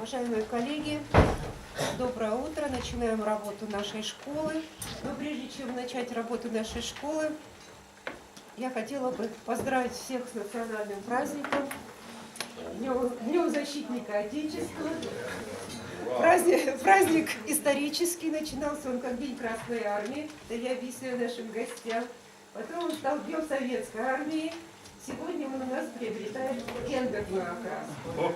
Уважаемые коллеги, доброе утро. Начинаем работу нашей школы. Но прежде чем начать работу нашей школы, я хотела бы поздравить всех с национальным праздником, Днем защитника Отечества. Праздник исторический, начинался он как День Красной Армии, это я объясняю нашим гостям. Потом он стал Днем Советской Армии. Сегодня он у нас приобретает гендерную окраску.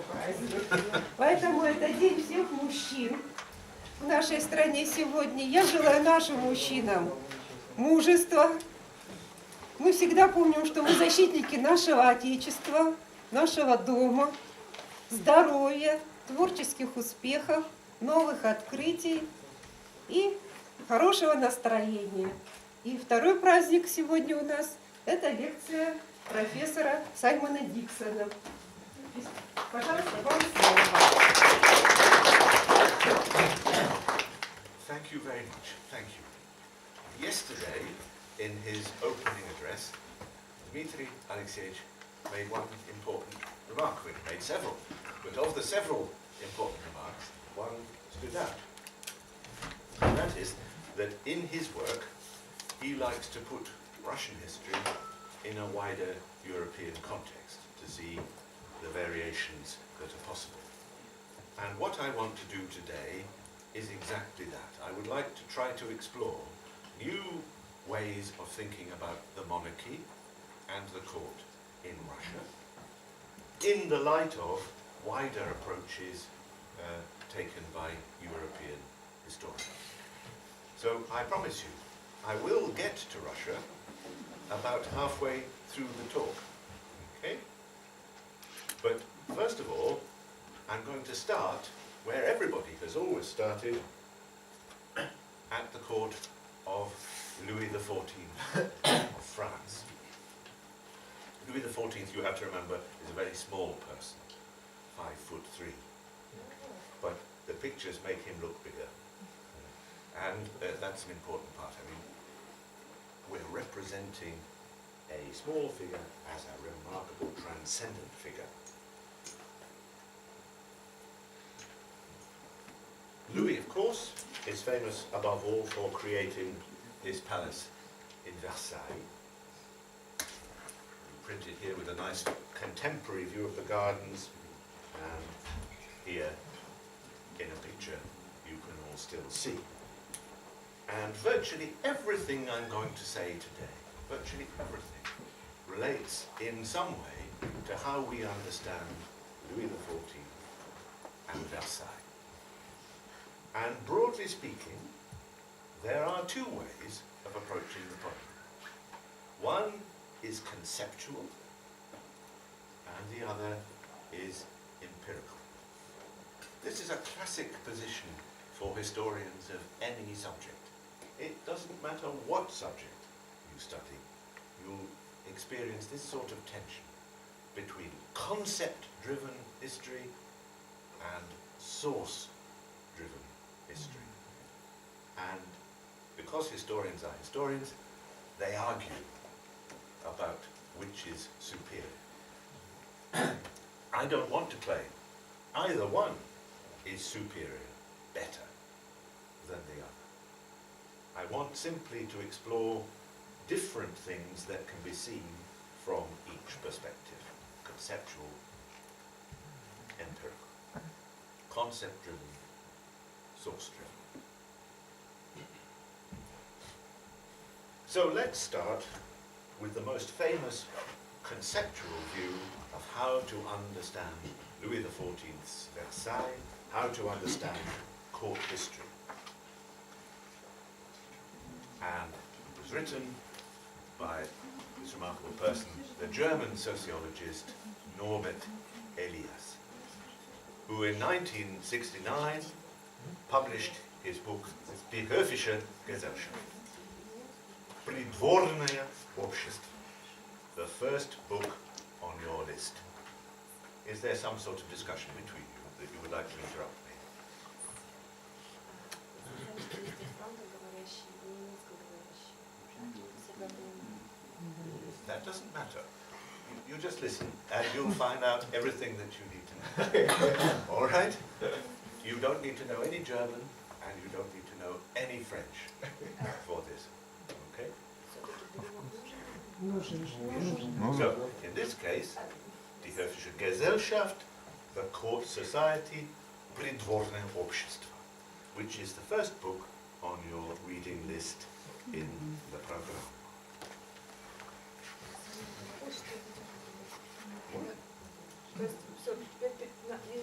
Поэтому это день всех мужчин в нашей стране сегодня. Я желаю нашим мужчинам мужества. Мы всегда помним, что мы защитники нашего Отечества, нашего дома, здоровья, творческих успехов, новых открытий и хорошего настроения. И второй праздник сегодня у нас – это лекция профессора Саймона Диксона. Пожалуйста, вам слово. Thank you very much. Thank you. Yesterday, in his opening address, Dmitry Alexeyevich made one important remark. Well, he made several, but of the several important remarks, one stood out. And that is that in his work, he likes to put Russian history in a wider European context to see the variations that are possible. And what I want to do today is exactly that. I would like to try to explore new ways of thinking about the monarchy and the court in Russia in the light of wider approaches taken by European historians. So I promise you, I will get to Russia about halfway through the talk, okay? But first of all, I'm going to start where everybody has always started, at the court of Louis XIV of France. Louis XIV, you have to remember, is a very small person, 5'3". But the pictures make him look bigger. And that's an important part. I mean, we're representing a small figure as a remarkable transcendent figure. Louis, of course, is famous above all for creating his palace in Versailles. Printed here with a nice contemporary view of the gardens, and here in a picture you can all still see. And virtually everything I'm going to say today, virtually everything, relates in some way to how we understand Louis XIV and Versailles. And broadly speaking, there are two ways of approaching the problem. One is conceptual, and the other is empirical. This is a classic position for historians of any subject. It doesn't matter what subject you study, you'll experience this sort of tension between concept-driven history and source-driven history. And because historians are historians, they argue about which is superior. I don't want to claim either one is superior, better than the other. I want simply to explore different things that can be seen from each perspective. Conceptual, empirical. Concept-driven, source-driven. So let's start with the most famous conceptual view of how to understand Louis XIV's Versailles, how to understand court history. And it was written by this remarkable person, the German sociologist Norbert Elias, who in 1969 published his book Die Höfische Gesellschaft, Придворное общество, the first book on your list. Is there some sort of discussion between you that you would like to interrupt me? That doesn't matter. you just listen, and you'll find out everything that you need to know. All right? You don't need to know any German, and you don't need to know any French for this. Okay? So, in this case, die höfische Gesellschaft, the court society, придворное общество, which is the first book on your reading list in the program. То есть,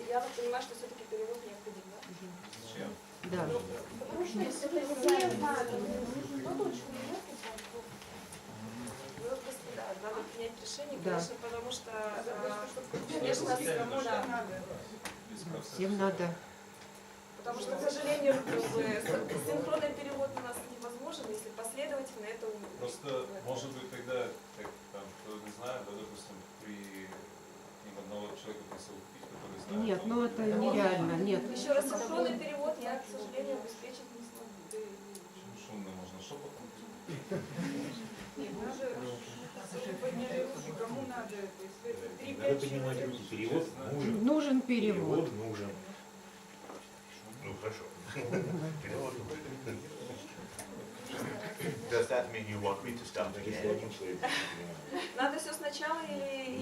я так понимаю, что все-таки перевод необходим, да? Да. Потому что если все надо, да, надо принять решение, конечно, потому что, конечно, кому надо. Всем надо. Потому что, к сожалению, синхронный перевод у нас невозможен, если последовательно это... Просто, может быть, тогда, как там, кто не знает, да, допустим, при ним одного человека присутствует, который знает... Нет, ну это нереально, нет. Еще раз, синхронный перевод я, к сожалению, обеспечить не смогу. Шумно можно шепотом. Нет, надо, чтобы подняли руки, кому надо, если Надо поднимать руки. Перевод нужен. Нужен перевод. Перевод нужен. Ну, хорошо. Does that mean you want me to start again? Надо все сначала или...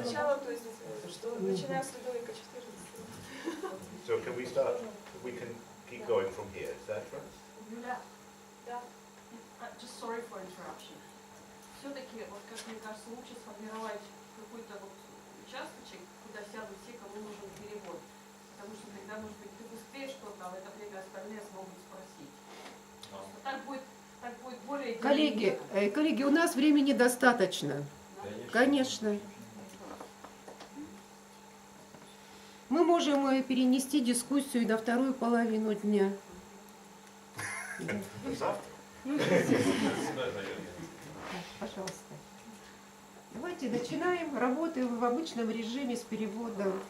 Сначала, то есть, что начиная с Людовика XIV. So can we start? We can keep going from here. Is that right? Юля, Да. just sorry for interruption. Все-таки, вот как мне кажется, лучше сформировать какой-то вот участочек, куда сядут все, кому нужен перевод. Потому что тогда, может быть, ты успеешь что-то, а в это время остальные смогут спросить. Так будет более... Коллеги, у нас времени достаточно. Конечно. Мы можем перенести дискуссию на вторую половину дня. Пожалуйста. Давайте начинаем. Работаем в обычном режиме с переводом.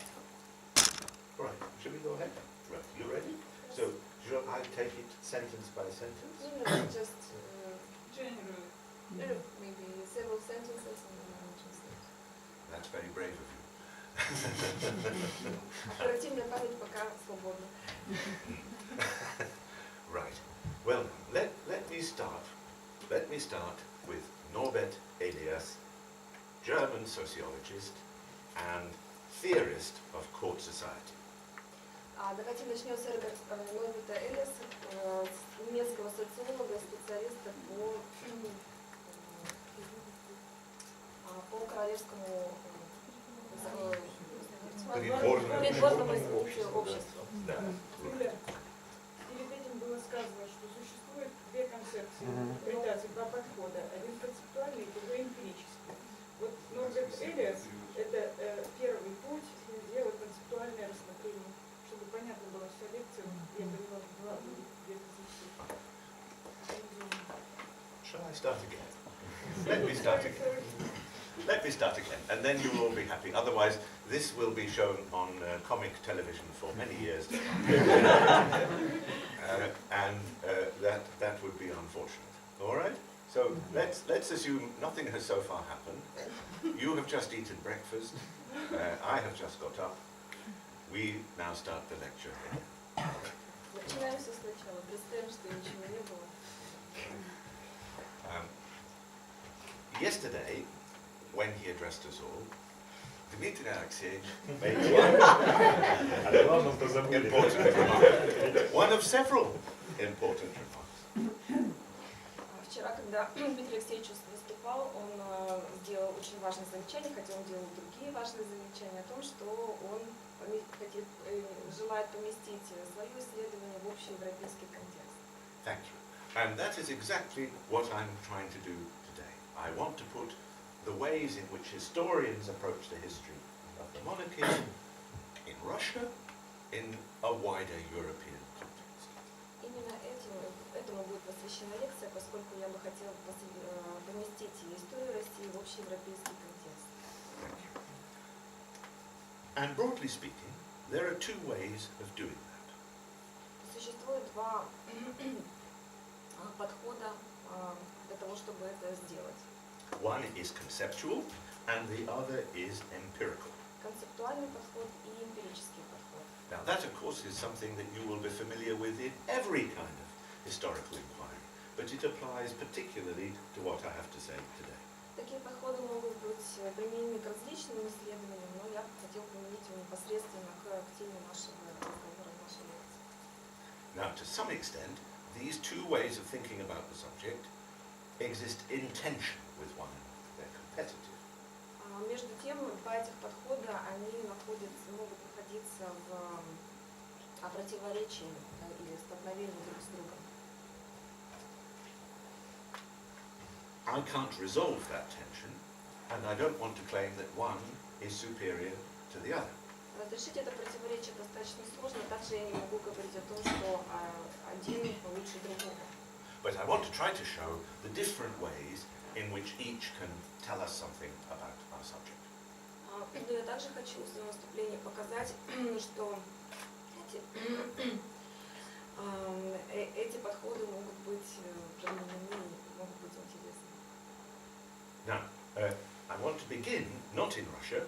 Right. Should we go ahead? Right. You ready? So, shall I take it sentence by sentence? Just general. maybe several sentences and then I'll translate. That's very brave of you. Оперативная память пока свободна. Right. Well, let me start. Let me start with Norbert Elias, German sociologist and theorist of court society. Давайте начнем с Норберта Элиаса, немецкого социолога, специалиста по королевскому придворному обществу. Да. Юля, перед этим было сказано, что существует две концепции интерпретации, два подхода. Один концептуальный, другой эмпирический. Вот Норберт Элиас – это первый путь сделать концептуальное рассмотрение, чтобы понятно было вся лекция. Я поняла, была где-то здесь. Shall I start again? Let me start again. Let me start again, and then you will all be happy. Otherwise, this will be shown on comic television for many years to come. And that would be unfortunate. All right? So let's assume nothing has so far happened. You have just eaten breakfast. I have just got up. We now start the lecture again. Начинаем все сначала. Представим, что ничего не было. Yesterday, when he addressed us all, Dmitry Alexeyevich made one important remark. One of several important remarks. Вчера, когда Дмитрий Алексеевич выступал, он сделал очень важное замечание, хотя он делал другие важные замечания о том, что он желает поместить свое исследование в общеевропейский контекст. Thank you. And that is exactly what I'm trying to do today. I want to put the ways in which historians approach the history of the monarchy in Russia in a wider European context. Именно этому будет посвящена лекция, поскольку я бы хотела поместить историю России в общеевропейский контекст. Thank you. And broadly speaking, there are two ways of doing that. Существует два подхода для того, чтобы это сделать. One is conceptual and the other is empirical. Концептуальный подход и эмпирический подход. Now that, of course, is something that you will be familiar with in every kind of historical inquiry, but it applies particularly to what I have to say today. Такие подходы могут быть применены к различным исследованиям, но я хотел применить его непосредственно к теме нашего разговора, нашей лекции. Now, to some extent, these two ways of thinking about the subject exist in tension with one another. They're competitive. Между тем, два этих подхода, они могут находиться в противоречии или столкновении друг с другом. I can't resolve that tension, and I don't want to claim that one is superior to the other. Разрешить это противоречие достаточно сложно, также я не могу говорить о том, что один лучше другого. But I want to try to show the different ways in which each can tell us something about our subject. Но я также хочу в своем выступлении показать, что эти подходы могут быть применены, могут быть интересны. Now, I want to begin not in Russia,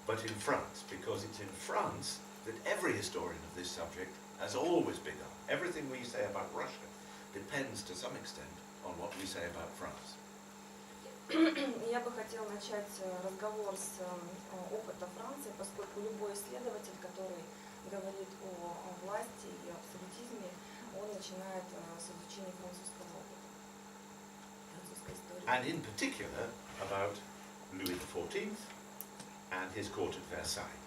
but in France, because it's in France that every historian of this subject has always begun. Everything we say about Russia depends to some extent on what we say about France. Я бы хотела начать разговор с опыта Франции, поскольку любой исследователь, который говорит о власти и абсолютизме, он начинает с изучения французского опыта, французской истории. And in particular about Louis XIV and his court at Versailles.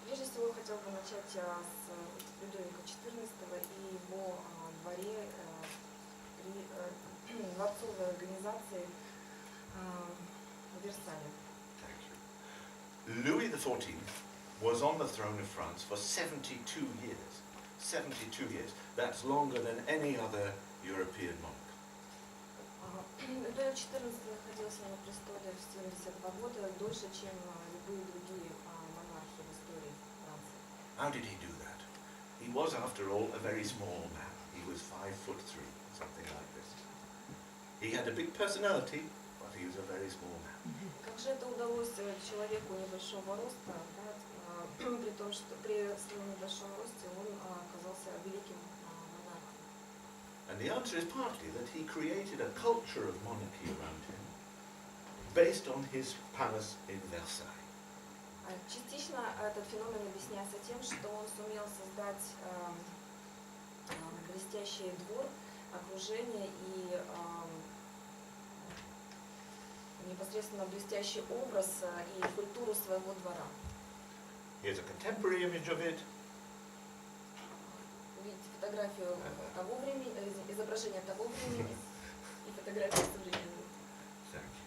Прежде всего, хотел бы начать с Людовика XIV и его дворе при дворцовой организации в Версале. Louis XIV was on the throne of France for 72 years. 72 years. That's longer than any other European monarch. Людовик XIV находился на престоле в 72 года, дольше, чем любые другие монархи в истории Франции. How did he do that? He was, after all, a very small man. He was 5'3", something like this. He had a big personality, but he was a very small man. Как же это удалось человеку небольшого роста, да, при том, что при своем небольшом росте он оказался великим монархом? And the answer is partly that he created a culture of monarchy around him, based on his palace in Versailles. Частично этот феномен объясняется тем, что он сумел создать блестящий двор, окружение и непосредственно блестящий образ и культуру своего двора. Here's a contemporary image of it. Видите фотографию того времени, изображение того времени и фотографию современной. Thank you.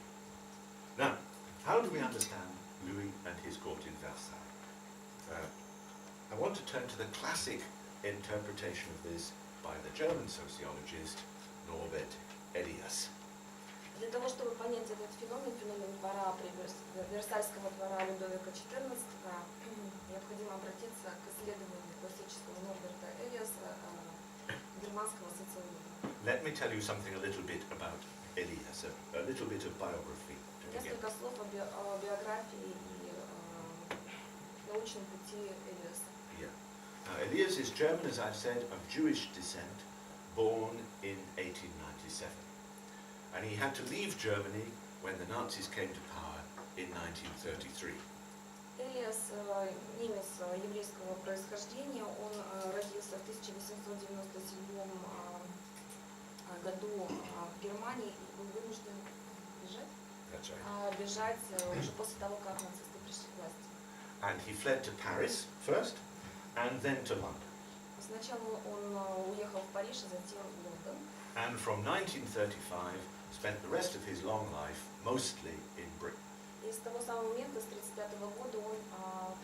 Now, how do we understand Louis and his court in Versailles? I want to turn to the classic interpretation of this by the German sociologist Norbert Elias. Для того, чтобы понять этот феномен двора, Версальского двора Людовика XIV, необходимо обратиться к исследованию классического Норберта Элиаса, германского социолога. Let me tell you something a little bit about Elias, a little bit of biography. Несколько слов о биографии и научном пути Элиаса. Yeah. Now, Elias is German, as I've said, of Jewish descent, born in 1897. And he had to leave Germany when the Nazis came to power in 1933. Элиас немец еврейского происхождения, он родился в 1897 году в Германии и был вынужден бежать. That's right. Бежать уже после того, как нацисты пришли к власти. And he fled to Paris first, and then to London. Сначала он уехал в Париж, а затем в Лондон. And from 1935, spent the rest of his long life mostly in Britain. И с того самого момента, с 1935 года, он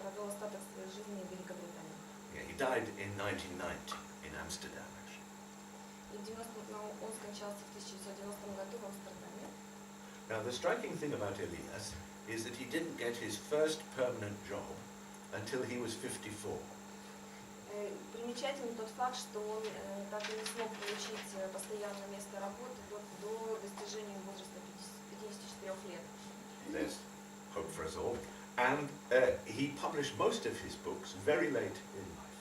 провел остаток своей жизни в Великобритании. Yeah, he died in 1990 in Amsterdam, actually. И он скончался в 1990 году в Амстердаме. Now, the striking thing about Elias is that he didn't get his first permanent job until he was 54. Примечательный тот факт, что он так и не смог получить постоянное место работы до достижения возраста 54 лет. There's hope for us all. And he published most of his books very late in life.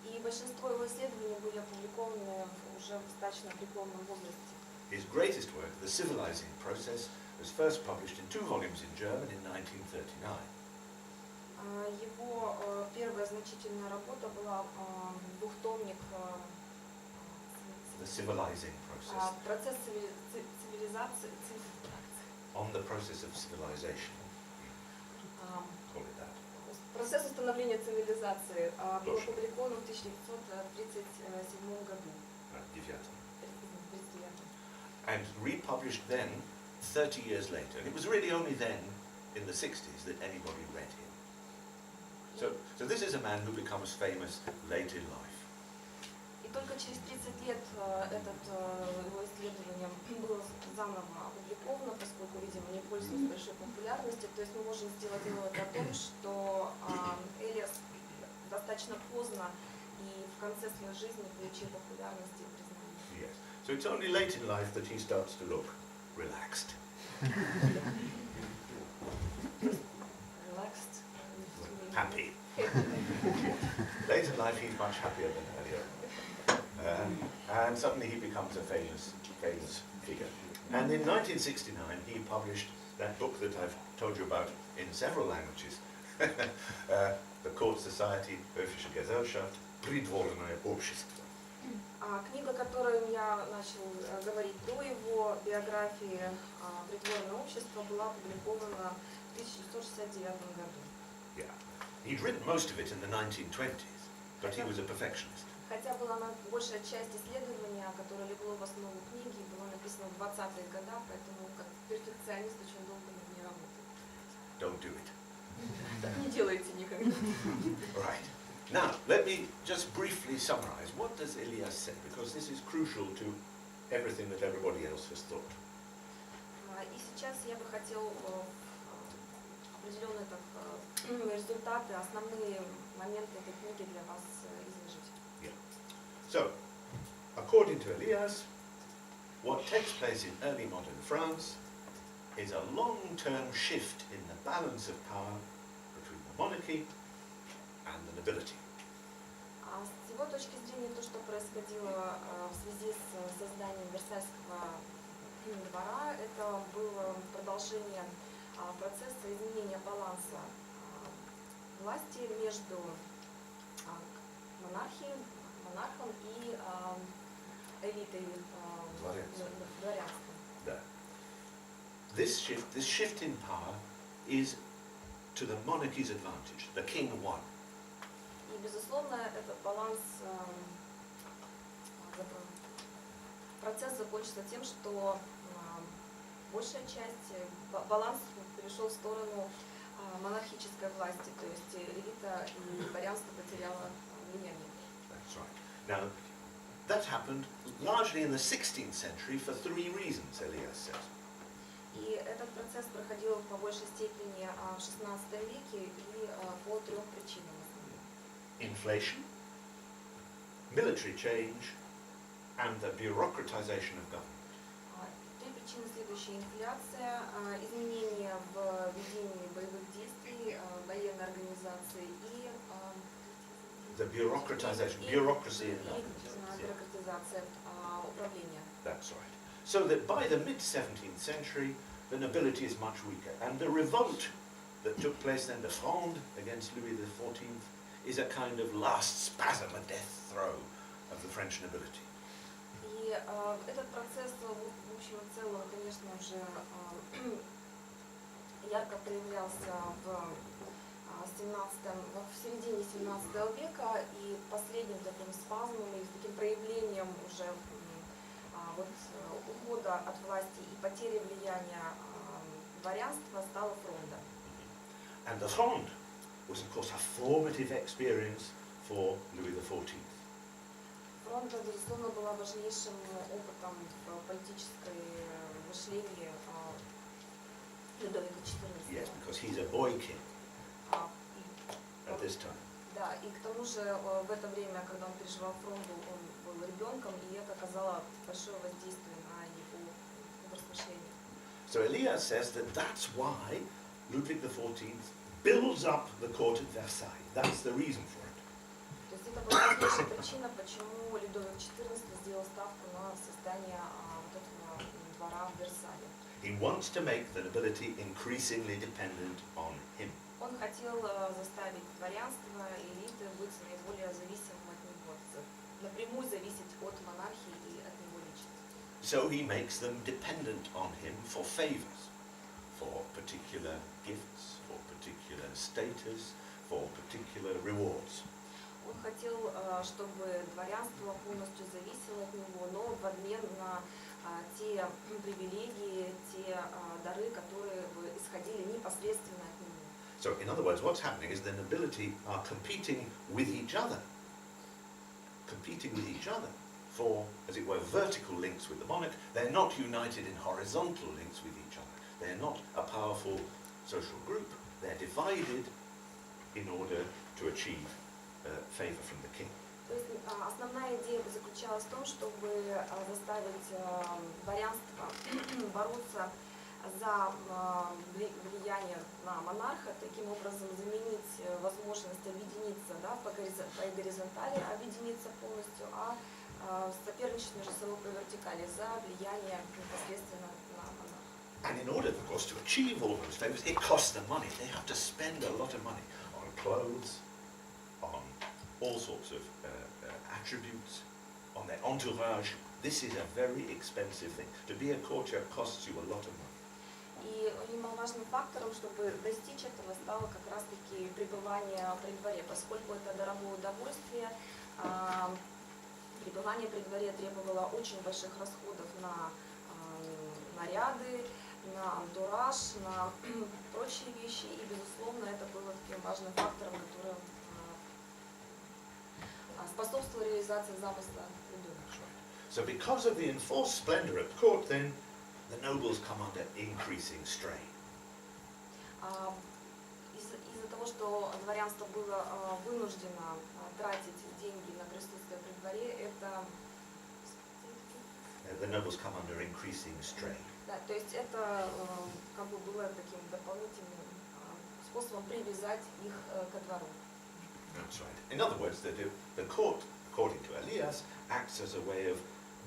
И большинство его исследований были опубликованы уже в достаточно преклонном возрасте. His greatest work, The Civilizing Process, was first published in 2 volumes in German in 1939. Его первая значительная работа была двухтомник The Civilizing Process. Процесс цивилизации. On the process of civilization. Call it that. Процесс установления цивилизации был опубликован в 1937 году. And republished then, 30 years later. And it was really only then, in the 60s, that anybody read him. So this is a man who becomes famous late in life. И только через 30 лет его исследование было заново опубликовано, поскольку, видимо, не пользуется большой популярностью. То есть мы можем сделать вывод о том, что Элиас достаточно поздно и в конце своей жизни получил популярность и признание. Yes. So it's only late in life that he starts to look relaxed. Relaxed. Happy. Late in life he's much happier than earlier. And suddenly he becomes a famous figure. And in 1969 he published that book that I've told you about in several languages. The Court Society, Höfische Gesellschaft, Придворное общество. Книга, которую я начал говорить до его биографии «Придворное общество», была опубликована в 1969 году. Yeah. He'd written most of it in the 1920s, but he was a perfectionist. Хотя была большая часть исследования, которое легло в основу книги, было написано в 20-е годы, поэтому как перфекционист очень долго над ней работает. Don't do it. Так не делайте никогда. Right. Now, let me just briefly summarize. What does Elias say? Because this is crucial to everything that everybody else has thought. И сейчас я бы хотел определенные результаты, основные моменты этой книги для вас изложить. Yeah. So, according to Elias, what takes place in early modern France is a long-term shift in the balance of power between the monarchy and the nobility. С его точки зрения, то, что происходило в связи с созданием Версальского двора, это было продолжение процесса изменения баланса власти между монархом и элитой дворянства. Да. This shift in power is to the monarchy's advantage. The king won. И, безусловно, этот баланс, процесс закончится тем, что большая часть, баланс перешел в сторону монархической власти, то есть элита и дворянство потеряло влияние. That's right. Now, that happened largely in the 16th century for 3 reasons, Elias says. И этот процесс проходил по большей степени в XVI веке и по 3 причинам. Inflation, military change, and the bureaucratization of government. 3 причины следующие: инфляция, изменения в ведении боевых действий, военной организации и the bureaucratization, bureaucracy in government. бюрократизация управления. That's right. So that by the mid-17th century, the nobility is much weaker, and the revolt that took place then, the Fronde against Louis XIV, is a kind of last spasm, a death throw of the French nobility. И этот процесс, в общем и целом, конечно же, ярко проявлялся в середине 17 века, и последним таким спазмом и таким проявлением уже ухода от власти и потери влияния дворянства стала Фронда. And the Fronde was, of course, a formative experience for Louis XIV. Фронда, безусловно, была важнейшим опытом в политической мышлении Людовика XIV. Yes, because he's a boy king at this time. Да, И к тому же в это время, когда он переживал фронту, он был ребенком, и это оказало большое воздействие на его образ мышления. So Elias says that that's why Ludwig XIV builds up the court at Versailles. That's the reason for it. То есть это была важнейшая причина, почему Людовик XIV сделал ставку на создание вот этого двора в Версале. He wants to make the nobility increasingly dependent on him. Он хотел заставить дворянство и элиты быть наиболее зависимым от него, напрямую зависеть от монархии и от него лично. So he makes them dependent on him for favors, for particular gifts, for particular status, for particular rewards. Он хотел, чтобы дворянство полностью зависело от него, но в обмен на те привилегии, те дары, которые исходили непосредственно от него. So in other words, what's happening is the nobility are competing with each other for, as it were, vertical links with the monarch. They're not united in horizontal links with each other. They're not a powerful social group. They're divided in order to achieve favor from the king. То есть основная идея заключалась в том, чтобы заставить дворянство бороться за влияние на монарха, таким образом заменить возможность объединиться, да, по горизонтали, объединиться полностью, а соперничать между собой по вертикали за влияние непосредственно на монарха. And in order, of course, to achieve all those favors, it costs them money. They have to spend a lot of money on clothes, on all sorts of attributes, on their entourage. This is a very expensive thing. To be a courtier costs you a lot of money. И немаловажным фактором, чтобы достичь этого, стало как раз-таки пребывание при дворе, поскольку это дорогое удовольствие. Пребывание при дворе требовало очень больших расходов на наряды, на антураж, на прочие вещи, и, безусловно, это было таким важным фактором, который способствовал реализации замысла Людовика. So because of the enforced splendor at court, then the nobles come under increasing strain. Из-за того, что дворянство было вынуждено тратить деньги на присутствие при дворе, это... The nobles come under increasing strain. Да, то есть это как бы было таким дополнительным способом привязать их ко двору. That's right. In other words, the court, according to Elias, acts as a way of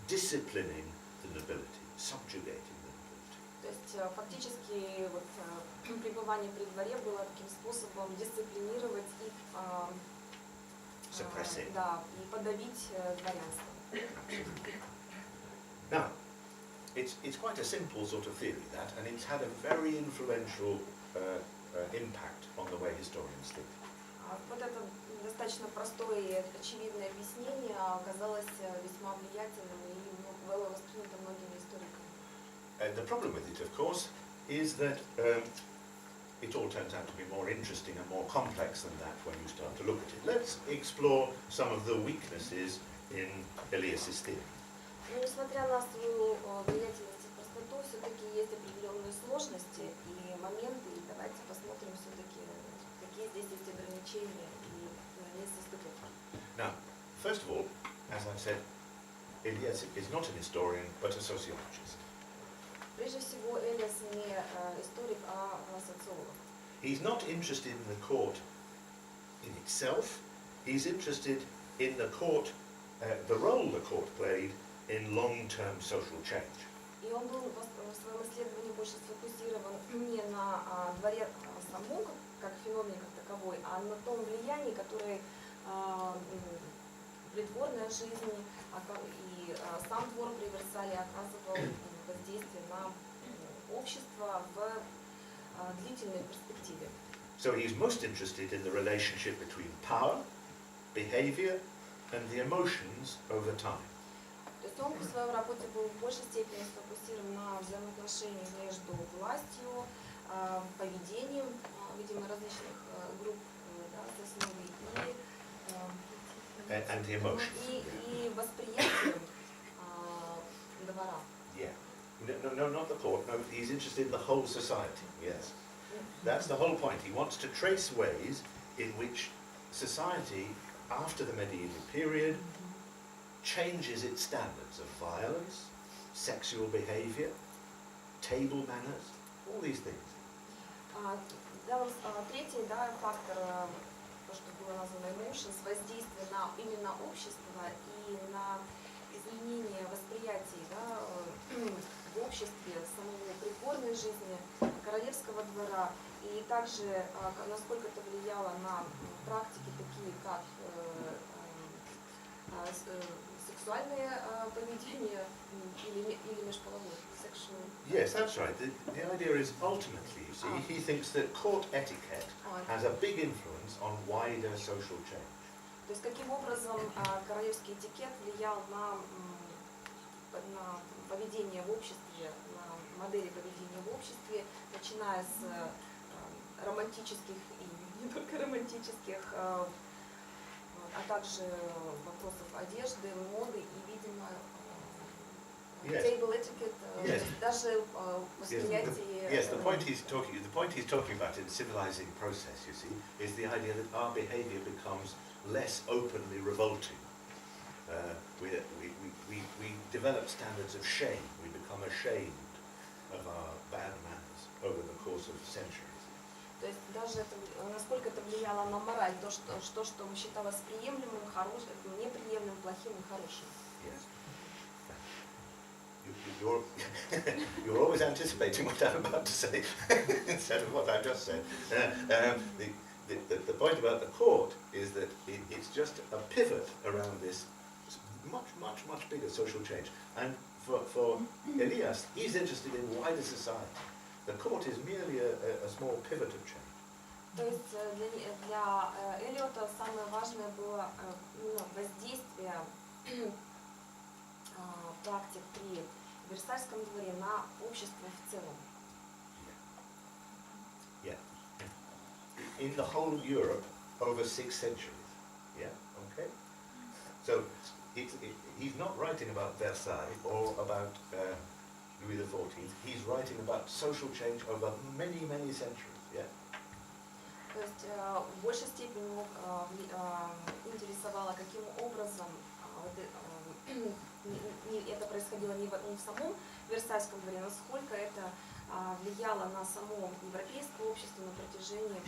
disciplining the nobility, subjugating the nobility. То есть фактически вот, пребывание при дворе было таким способом дисциплинировать их, да, и подавить дворянство. Now, it's quite a simple sort of theory, that, and it's had a very influential impact on the way historians think. Вот это достаточно простое и очевидное объяснение оказалось весьма влиятельным и было воспринято многими историками. The problem with it, of course, is that it all turns out to be more interesting and more complex than that when you start to look at it. Let's explore some of the weaknesses in Elias's theory. Но несмотря на свою влиятельность и простоту, все-таки есть определенные сложности и моменты, и давайте посмотрим все-таки, какие здесь есть ограничения и несостыковки. Now, first of all, as I said, Elias is not an historian, but a sociologist. Прежде всего, Элиас не историк, а социолог. He's not interested in the court in itself. He's interested in the court, the role the court played in long-term social change. И он был в своем исследовании больше сфокусирован не на дворе самом, как феномене как таковой, а на том влиянии, которое придворная жизнь и сам двор при Версале оказывал воздействие на общество в длительной перспективе. So he's most interested in the relationship between power, behavior, and the emotions over time. То есть он в своей работе был в большей степени сфокусирован на взаимоотношениях между властью, поведением, видимо, различных групп, да, сословий и восприятием двора. Yeah. No, not the court. No, he's interested in the whole society. Yes. That's the whole point. He wants to trace ways in which society, after the medieval period, changes its standards of violence, sexual behavior, table manners, all these things. Третий, да, фактор, то, что было названо emotions, воздействие на именно общество и на изменение восприятий, да, в обществе, самого придворной жизни, королевского двора, и также насколько это влияло на практики, такие как сексуальное поведение или межполовое, sexual. Yes, that's right. The idea is ultimately, you see, he thinks that court etiquette has a big influence on wider social change. То есть каким образом королевский этикет влиял на поведение в обществе, на модели поведения в обществе, начиная с романтических и не только романтических, а также вопросов одежды, моды и, видимо, table etiquette, даже восприятие. Yes, the point he's talking about in the civilizing process, you see, is the idea that our behavior becomes less openly revolting. We develop standards of shame. We become ashamed of our bad manners over the course of centuries. То есть даже это, насколько это влияло на мораль, то, что считалось приемлемым, хорошим, неприемлемым, плохим и хорошим. Yes. You're always anticipating what I'm about to say instead of what I just said. The point about the court is that it's just a pivot around this much bigger social change. And for Elias, he's interested in wider society. The court is merely a small pivot of change. То есть для Эллиота самое важное было воздействие практик при Версальском дворе на общество в целом. Yeah. In the whole of Europe over 6 centuries. Yeah, okay. So he's not writing about Versailles or about Louis XIV. He's writing about social change over many centuries. Yeah. То есть в большей степени интересовало, каким образом это происходило не в самом Версальском дворе, насколько это влияло на само европейское общество на протяжении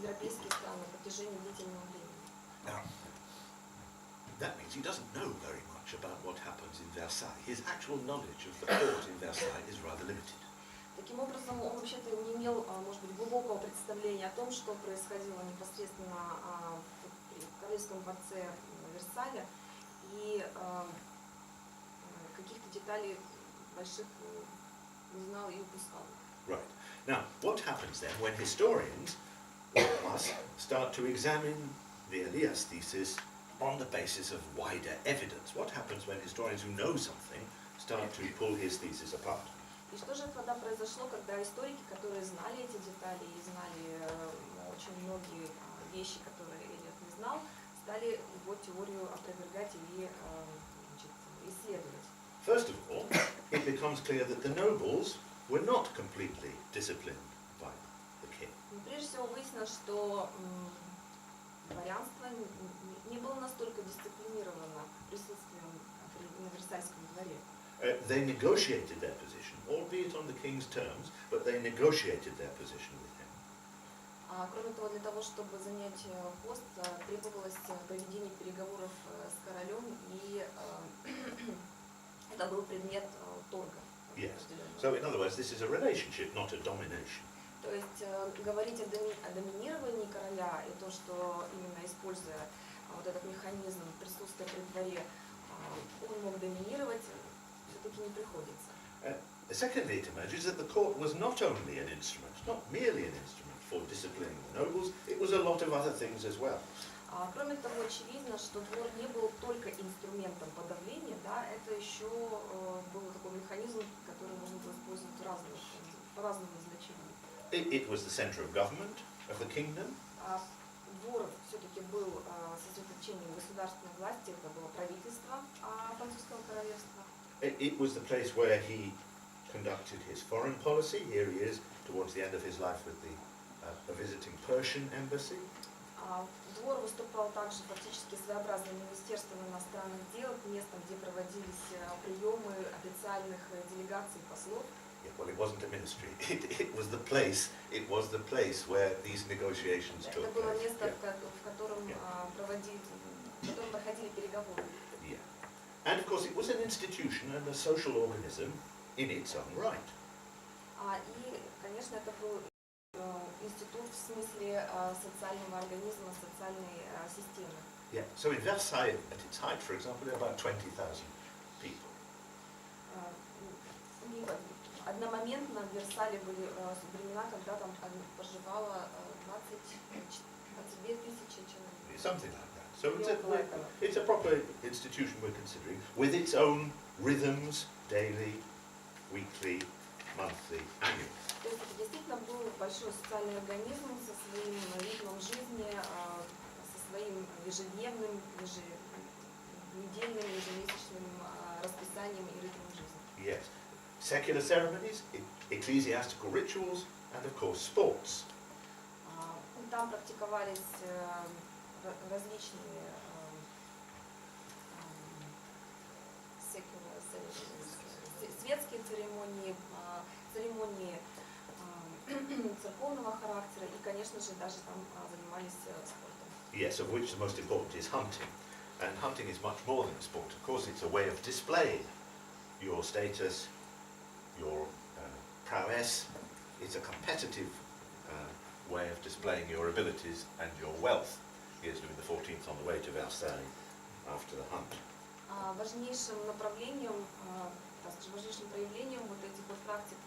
европейских стран на протяжении длительного времени. Now, that means he doesn't know very much about what happens in Versailles. His actual knowledge of the court in Versailles is rather limited. Таким образом, он вообще-то не имел, может быть, глубокого представления о том, что происходило непосредственно в Королевском дворце Версаля, и каких-то деталей больших не знал и упускал. Right. Now, what happens then when historians, like us, start to examine the Elias thesis on the basis of wider evidence? What happens when historians who know something start to pull his thesis apart? И что же тогда произошло, когда историки, которые знали эти детали и знали очень многие вещи, которые Эллиот не знал, стали его теорию опровергать или исследовать? First of all, it becomes clear that the nobles were not completely disciplined by the king. Прежде всего выяснилось, что дворянство не было настолько дисциплинировано присутствием на Версальском дворе. They negotiated their position, albeit on the king's terms, but they negotiated their position with him. Кроме того, для того, чтобы занять пост, требовалось проведение переговоров с королем, и это был предмет торга. Yes. So, in other words, this is a relationship, not a domination. То есть говорить о доминировании короля и то, что именно используя вот этот механизм присутствия при дворе, он мог доминировать, все-таки не приходится. Secondly, it emerges that the court was not only an instrument, not merely an instrument for disciplining the nobles, it was a lot of other things as well. Кроме того, очевидно, что двор не был только инструментом подавления, да, это еще был такой механизм, который можно было использовать по разному назначению. It was the center of government of the kingdom. Двор все-таки был сосредоточением государственной власти, это было правительство французского королевства. It was the place where he conducted his foreign policy. Here he is towards the end of his life with a visiting Persian embassy. Двор выступал также фактически своеобразным министерством иностранных дел, местом, где проводились приемы официальных делегаций и послов. Yeah, well, it wasn't a ministry. It was the place. It was the place where these negotiations Это took было place. место, Yeah. в котором проходили переговоры. Yeah. And of course, it was an institution and a social organism in its own right. И, конечно, это был институт в смысле социального организма, социальной системы. Yeah. So in Versailles, at its height, for example, there were about 20,000 people. Одномоментно в Версале были времена, когда там проживало 22 тысячи человек. Something like that. So it's a proper institution we're considering, with its own rhythms, daily, weekly, monthly, annual. То есть это действительно был большой социальный организм со своим ритмом жизни, со своим ежедневным, еженедельным, ежемесячным расписанием и ритмом жизни. Yes. Secular ceremonies, ecclesiastical rituals, and of course sports. Там практиковались различные светские церемонии, церемонии церковного характера и, конечно же, даже там занимались спортом. Yes, of which the most important is hunting. And hunting is much more than a sport. Of course, it's a way of displaying your status, your prowess. It's a competitive way of displaying your abilities and your wealth. Here's Louis XIV on the way to Versailles after the hunt. Важнейшим направлением, важнейшим проявлением вот этих вот практик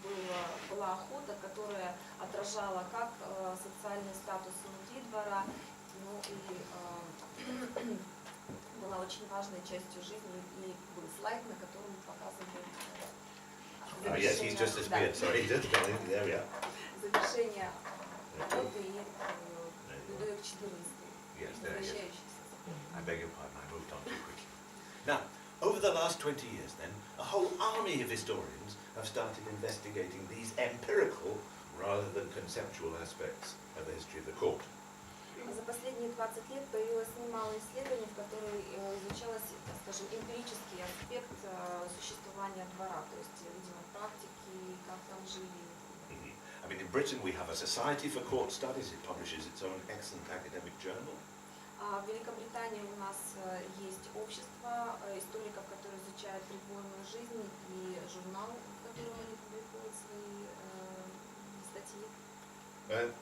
была охота, которая отражала как социальный статус внутри двора, ну и была очень важной частью жизни, и был слайд, на котором показывали Yes, he's just disappeared. Sorry, he just got in. There we are. Завершение охоты и Людовик XIV. Yes, there he is. I beg your pardon, I moved on too quickly. Now, over the last 20 years then, a whole army of historians have started investigating these empirical rather than conceptual aspects of the history of the court. За последние 20 лет появилось немало исследований, в которых изучалось, скажем, эмпирический аспект существования двора, то есть, видимо, практики, как там жили. I mean, in Britain we have a Society for Court Studies. It publishes its own excellent academic journal. В Великобритании у нас есть общество историков, которые изучают придворную жизнь, и журнал, в котором они публикуют свои статьи.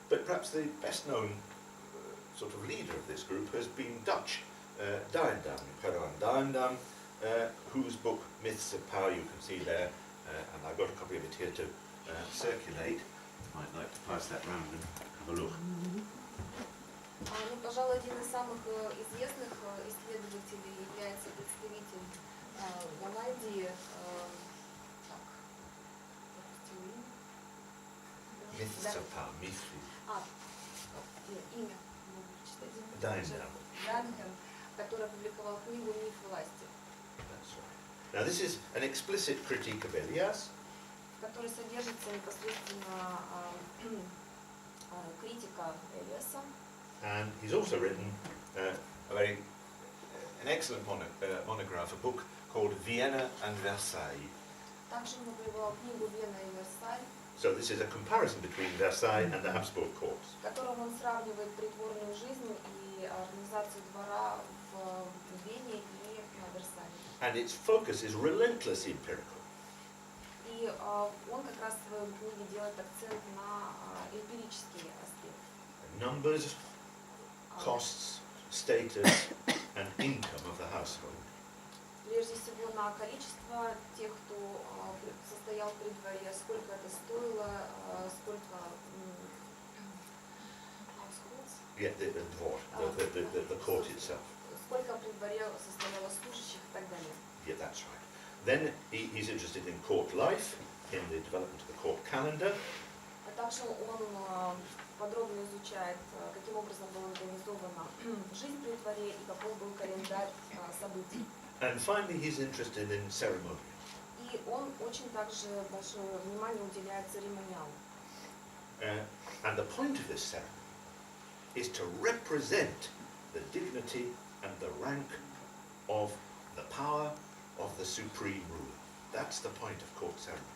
But perhaps the best known sort of leader of this group has been Dutch, Dixon, whose book Myths of Power you can see there, and I've got a copy of it here to circulate. I'd like to pass that round and have a look. Ну, пожалуй, один из самых известных исследователей является представитель Голландии. Myths of Power, myths. Имя. Дайндам, который опубликовал книгу «Миф власти». That's right. Now this is an explicit critique of Elias. В которой содержится непосредственно критика Элиаса. And he's also written an excellent monograph, a book called Vienna and Versailles. Также он опубликовал книгу «Вена и Версаль». So this is a comparison between Versailles and the Habsburg courts. В котором он сравнивает придворную жизнь и организацию двора в Вене и на Версале. And its focus is relentlessly empirical. И он как раз в своей книге делает акцент на эмпирические аспекты. Numbers, costs, status, and income of the household. Прежде всего на количество тех, кто состоял при дворе, сколько это стоило, сколько Yeah, the двор, the court itself. Сколько при дворе состояло служащих и так далее. Yeah, that's right. Then he's interested in court life, in the development of the court calendar. А также он подробно изучает, каким образом была организована жизнь при дворе и какой был календарь событий. And finally, he's interested in ceremony. И он очень также большое внимание уделяет церемониалу. And the point of this ceremony is to represent the dignity and the rank of the power of the supreme ruler. That's the point of court ceremony.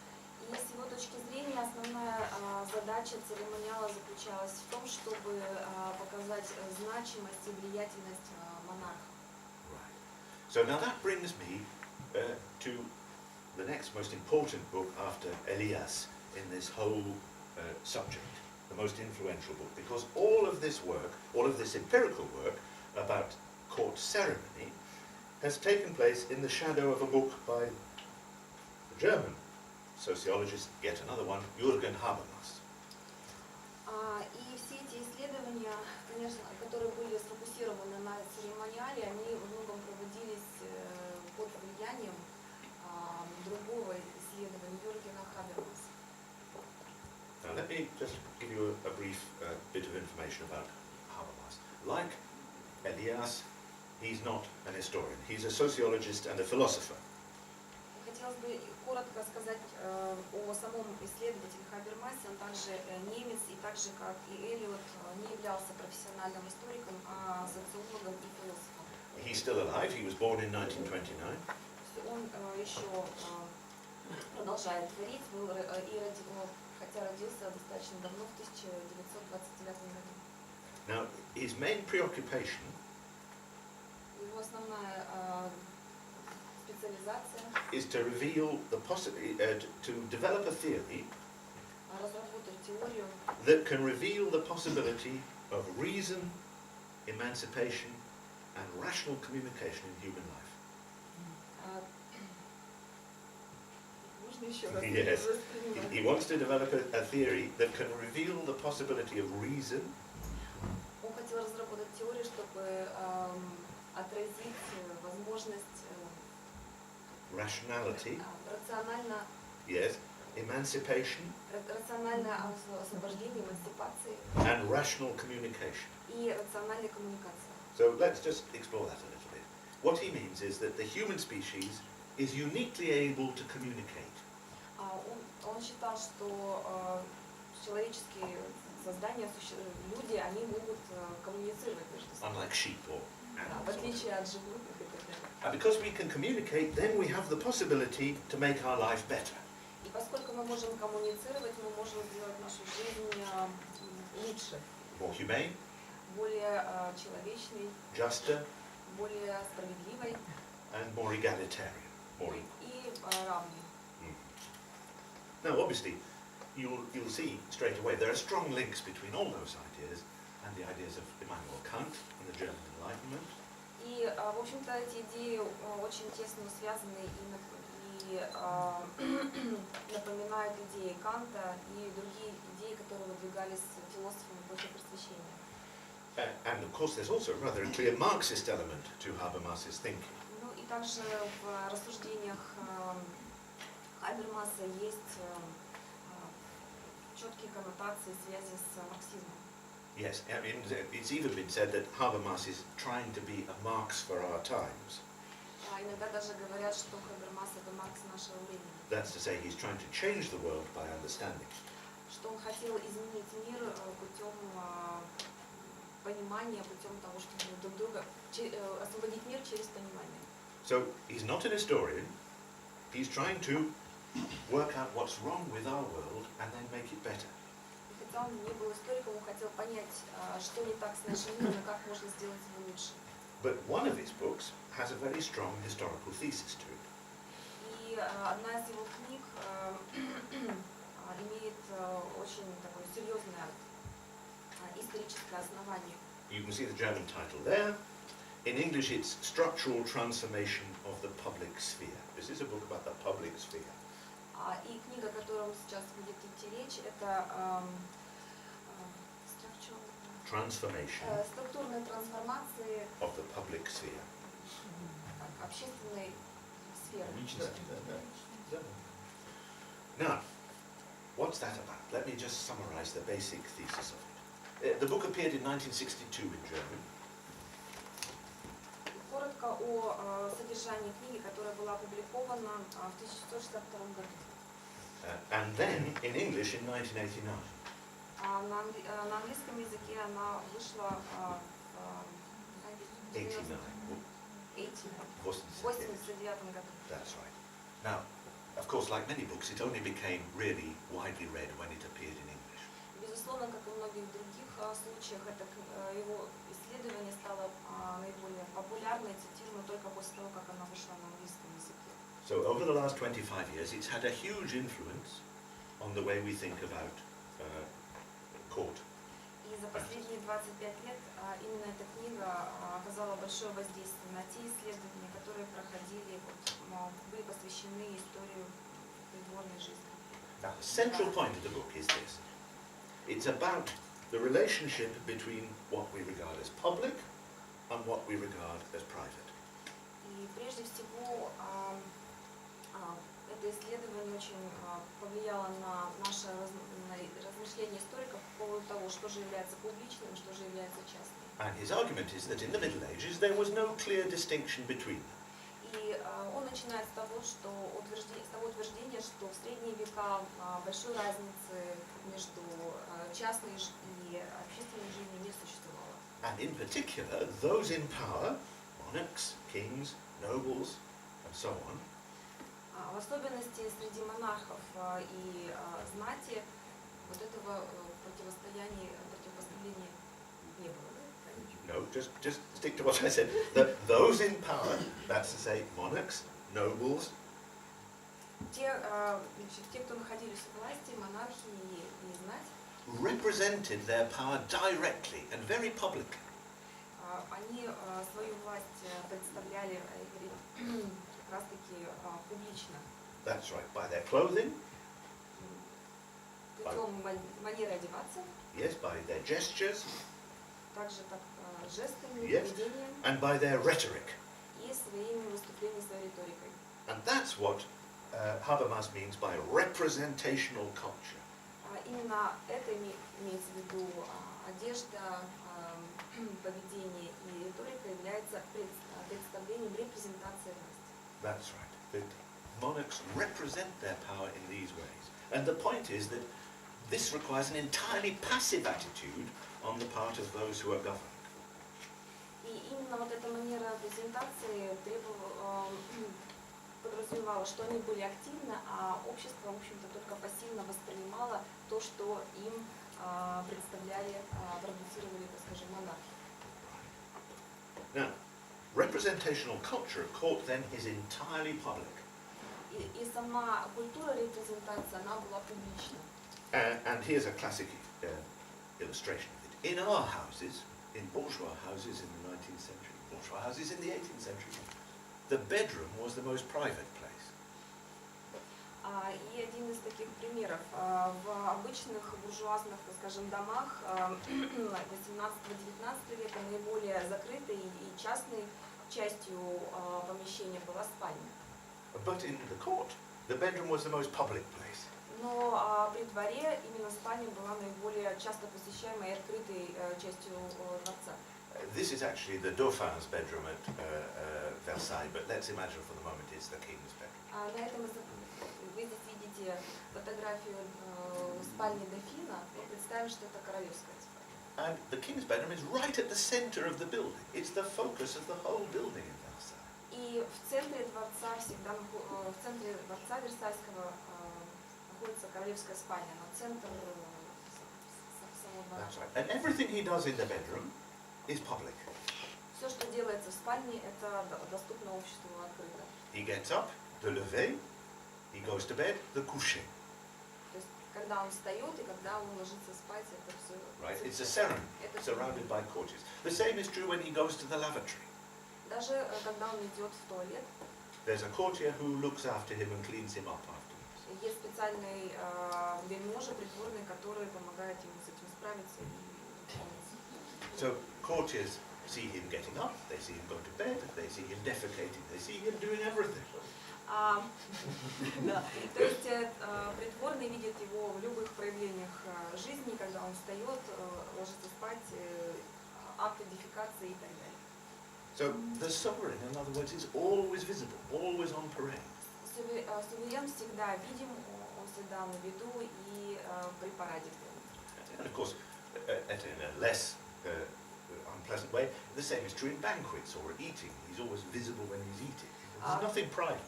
И с его точки зрения основная задача церемониала заключалась в том, чтобы показать значимость и влиятельность монарха. Right. So now that brings me to the next most important book after Elias in this whole subject, the most influential book, because all of this work, all of this empirical work about court ceremony has taken place in the shadow of a book by the German sociologist, yet another one, Jürgen Habermas. И все эти исследования, конечно, которые были сфокусированы на церемониале, они во многом проводились под влиянием другого исследования Юргена Хабермаса. Now let me just give you a brief bit of information about Habermas. Like Elias, he's not an historian. He's a sociologist and a philosopher. Хотелось бы коротко сказать о самом исследователе Хабермасе. Он также немец, и так же, как и Эллиот, не являлся профессиональным историком, а социологом и философом. He's still alive. He was born in 1929. Он еще продолжает творить, хотя родился достаточно давно, в 1929 году. Now, his main preoccupation Его основная специализация is to reveal the possibility, to develop a theory разработать теорию, that can reveal the possibility of reason, emancipation, and rational communication in human life. можно еще раз Yes. воспринимать. He wants to develop a theory that can reveal the possibility of reason, Он хотел разработать теорию, чтобы отразить возможность rationality, рациональное yes, emancipation, освобождение, эмансипации and rational communication. и рациональной коммуникации. So let's just explore that a little bit. What he means is that the human species is uniquely able to communicate. Он считал, что человеческие создания, люди, они могут коммуницировать между собой. Unlike sheep or В animals. отличие от животных и так далее. And because we can communicate, then we have the possibility to make our life better. И поскольку мы можем коммуницировать, мы можем сделать нашу жизнь лучше, More humane, более человечной, juster, более справедливой and more egalitarian. More equal. и равной. Now, obviously, you'll see straight away there are strong links between all those ideas and the ideas of Immanuel Kant and the German Enlightenment. И, в общем-то, эти идеи очень тесно связаны и напоминают идеи Канта и другие идеи, которые выдвигались философами после Просвещения. And of course, there's also a rather clear Marxist element to Habermas's thinking. Ну и также в рассуждениях Хабермаса есть четкие коннотации связи с марксизмом. Yes, I mean, it's even been said that Habermas is trying to be a Marx for our times. Иногда даже говорят, что Хабермас это Маркс нашего времени. That's to say, he's trying to change the world by understanding. Что он хотел изменить мир путем понимания, путем того, чтобы друг друга освободить мир через понимание. So he's not an historian. He's trying to work out what's wrong with our world and then make it better. Хотя он не был историком, он хотел понять, что не так с нашим миром и как можно сделать его лучше. But one of his books has a very strong historical thesis to it. И одна из его книг имеет очень такое серьезное историческое основание. You can see the German title there. In English, it's Structural Transformation of the Public Sphere. This is a book about the public sphere. И книга, о которой сейчас будет идти речь, это структурные трансформации of the public sphere. Общественной сферы. Now, what's that about? Let me just summarize the basic thesis of it. The book appeared in 1962 in German. Коротко о содержании книги, которая была опубликована в 1962 году. And then in English in 1989. На английском языке она вышла в 89. 89 году. That's right. Now, of course, like many books, it only became really widely read when it appeared in English. Безусловно, как и в многих других случаях, его исследование стало наиболее популярной, цитируемой только после того, как она вышла на английском языке. So over the last 25 years, it's had a huge influence on the way we think about court. И за последние 25 лет именно эта книга оказала большое воздействие на те исследования, которые проходили, были посвящены истории придворной жизни. Now, the central point of the book is this. It's about the relationship between what we regard as public and what we regard as private. И прежде всего это исследование очень повлияло на наше размышление историков по поводу того, что же является публичным, что же является частным. And his argument is that in the Middle Ages there was no clear distinction between them. И он начинает с того утверждения, что в средние века большой разницы между частной и общественной жизнью не существовало. And in particular, those in power, monarchs, kings, nobles, and so on, В особенности среди монархов и знати вот этого противостояния не было. no, just stick to what I said. Those in power, that's to say, monarchs, nobles, Те, кто находились у власти, монархии и знать, represented their power directly and very publicly. они свою власть представляли как раз-таки публично. That's right, by their clothing, Путем манеры одеваться, yes, by their gestures, также так жестами, Yes. поведением and by their rhetoric. и своими выступлениями, своей риторикой. And that's what Habermas means by representational culture. Именно это имеется в виду одежда, поведение и риторика является представлением репрезентации власти. That's right. The monarchs represent their power in these ways. And the point is that this requires an entirely passive attitude on the part of those who are governed. И именно вот эта манера презентации подразумевала, что они были активны, а общество, в общем-то, только пассивно воспринимало то, что им представляли, продуцировали, так скажем, монархи. Now, representational culture of court then is entirely public. И сама культура репрезентации, она была публична. And here's a classic illustration of it. In our houses, in bourgeois houses in the 19th century, bourgeois houses in the 18th century, the bedroom was the most private place. И один из таких примеров. В обычных буржуазных, так скажем, домах 18-19 века наиболее закрытой и частной частью помещения была спальня. But in the court, the bedroom was the most public place. Но при дворе именно спальня была наиболее часто посещаемой и открытой частью дворца. This is actually the Dauphin's bedroom at Versailles, but let's imagine for the moment it's the king's bedroom. На этом вы здесь видите фотографию спальни дофина. Представим, что это королевская спальня. And the king's bedroom is right at the center of the building. It's the focus of the whole building in Versailles. И в центре дворца всегда, в центре дворца Версальского находится королевская спальня, но центр самого двора. That's right. And everything he does in the bedroom is public. Все, что делается в спальне, это доступно обществу открыто. He gets up, the lever, he goes to bed, the coucher. То есть, когда он встает и когда он ложится спать, это все. Right? It's a ceremony surrounded by courtiers. The same is true when he goes to the lavatory. Даже когда он идет в туалет, There's a courtier who looks after him and cleans him up afterwards. есть специальный вельможа придворный, который помогает ему с этим справиться. So courtiers see him getting up, they see him go to bed, they see him defecating, they see him doing everything. Да. То есть придворный видит его в любых проявлениях жизни, когда он встает, ложится спать, акты дефекации и так далее. So the sovereign, in other words, is always visible, always on parade. Суверен всегда видим, он всегда на виду и при параде. And of course, in a less unpleasant way, the same is true in banquets or eating. He's always visible when he's eating. There's nothing private.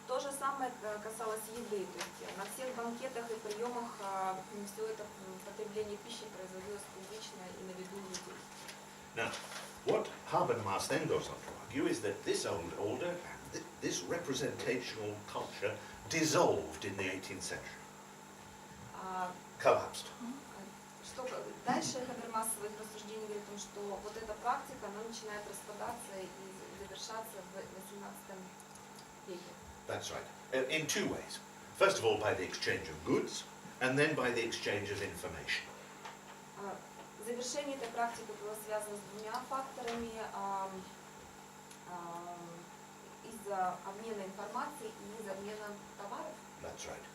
То же самое касалось еды. То есть на всех банкетах и приемах все это потребление пищи производилось публично и на виду людей. Now, what Habermas then goes on to argue is that this old order and this representational culture dissolved in the 18th century. Collapsed. Что дальше Хабермас в своих рассуждениях говорит о том, что вот эта практика, она начинает распадаться и завершаться в 18 веке. That's right. In two ways. First of all, by the exchange of goods, and then by the exchange of information. Завершение этой практики было связано с двумя факторами: из-за обмена информацией и из-за обмена товаров. That's right.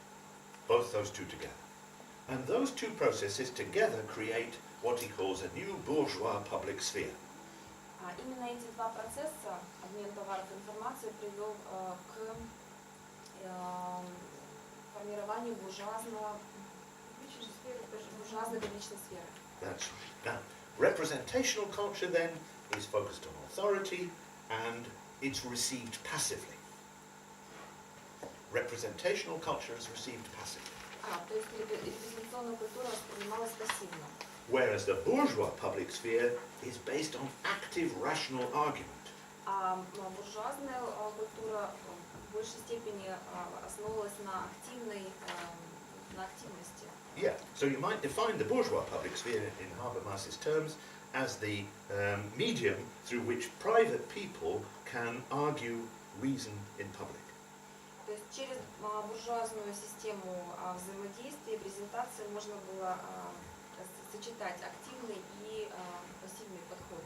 Both those two together. And those two processes together create what he calls a new bourgeois public sphere. Именно эти два процесса, обмен товаров и информацией, привел к формированию буржуазной публичной сферы. That's right. Now, representational culture then is focused on authority and it's received passively. Representational culture is received passively. То есть репрезентационная культура воспринималась пассивно. Whereas the bourgeois public sphere is based on active rational argument. Буржуазная культура в большей степени основывалась на активности. Yeah, so you might define the bourgeois public sphere in Habermas's terms as the medium through which private people can argue reason in public. То есть через буржуазную систему взаимодействия и презентации можно было сочетать активный и пассивный подход.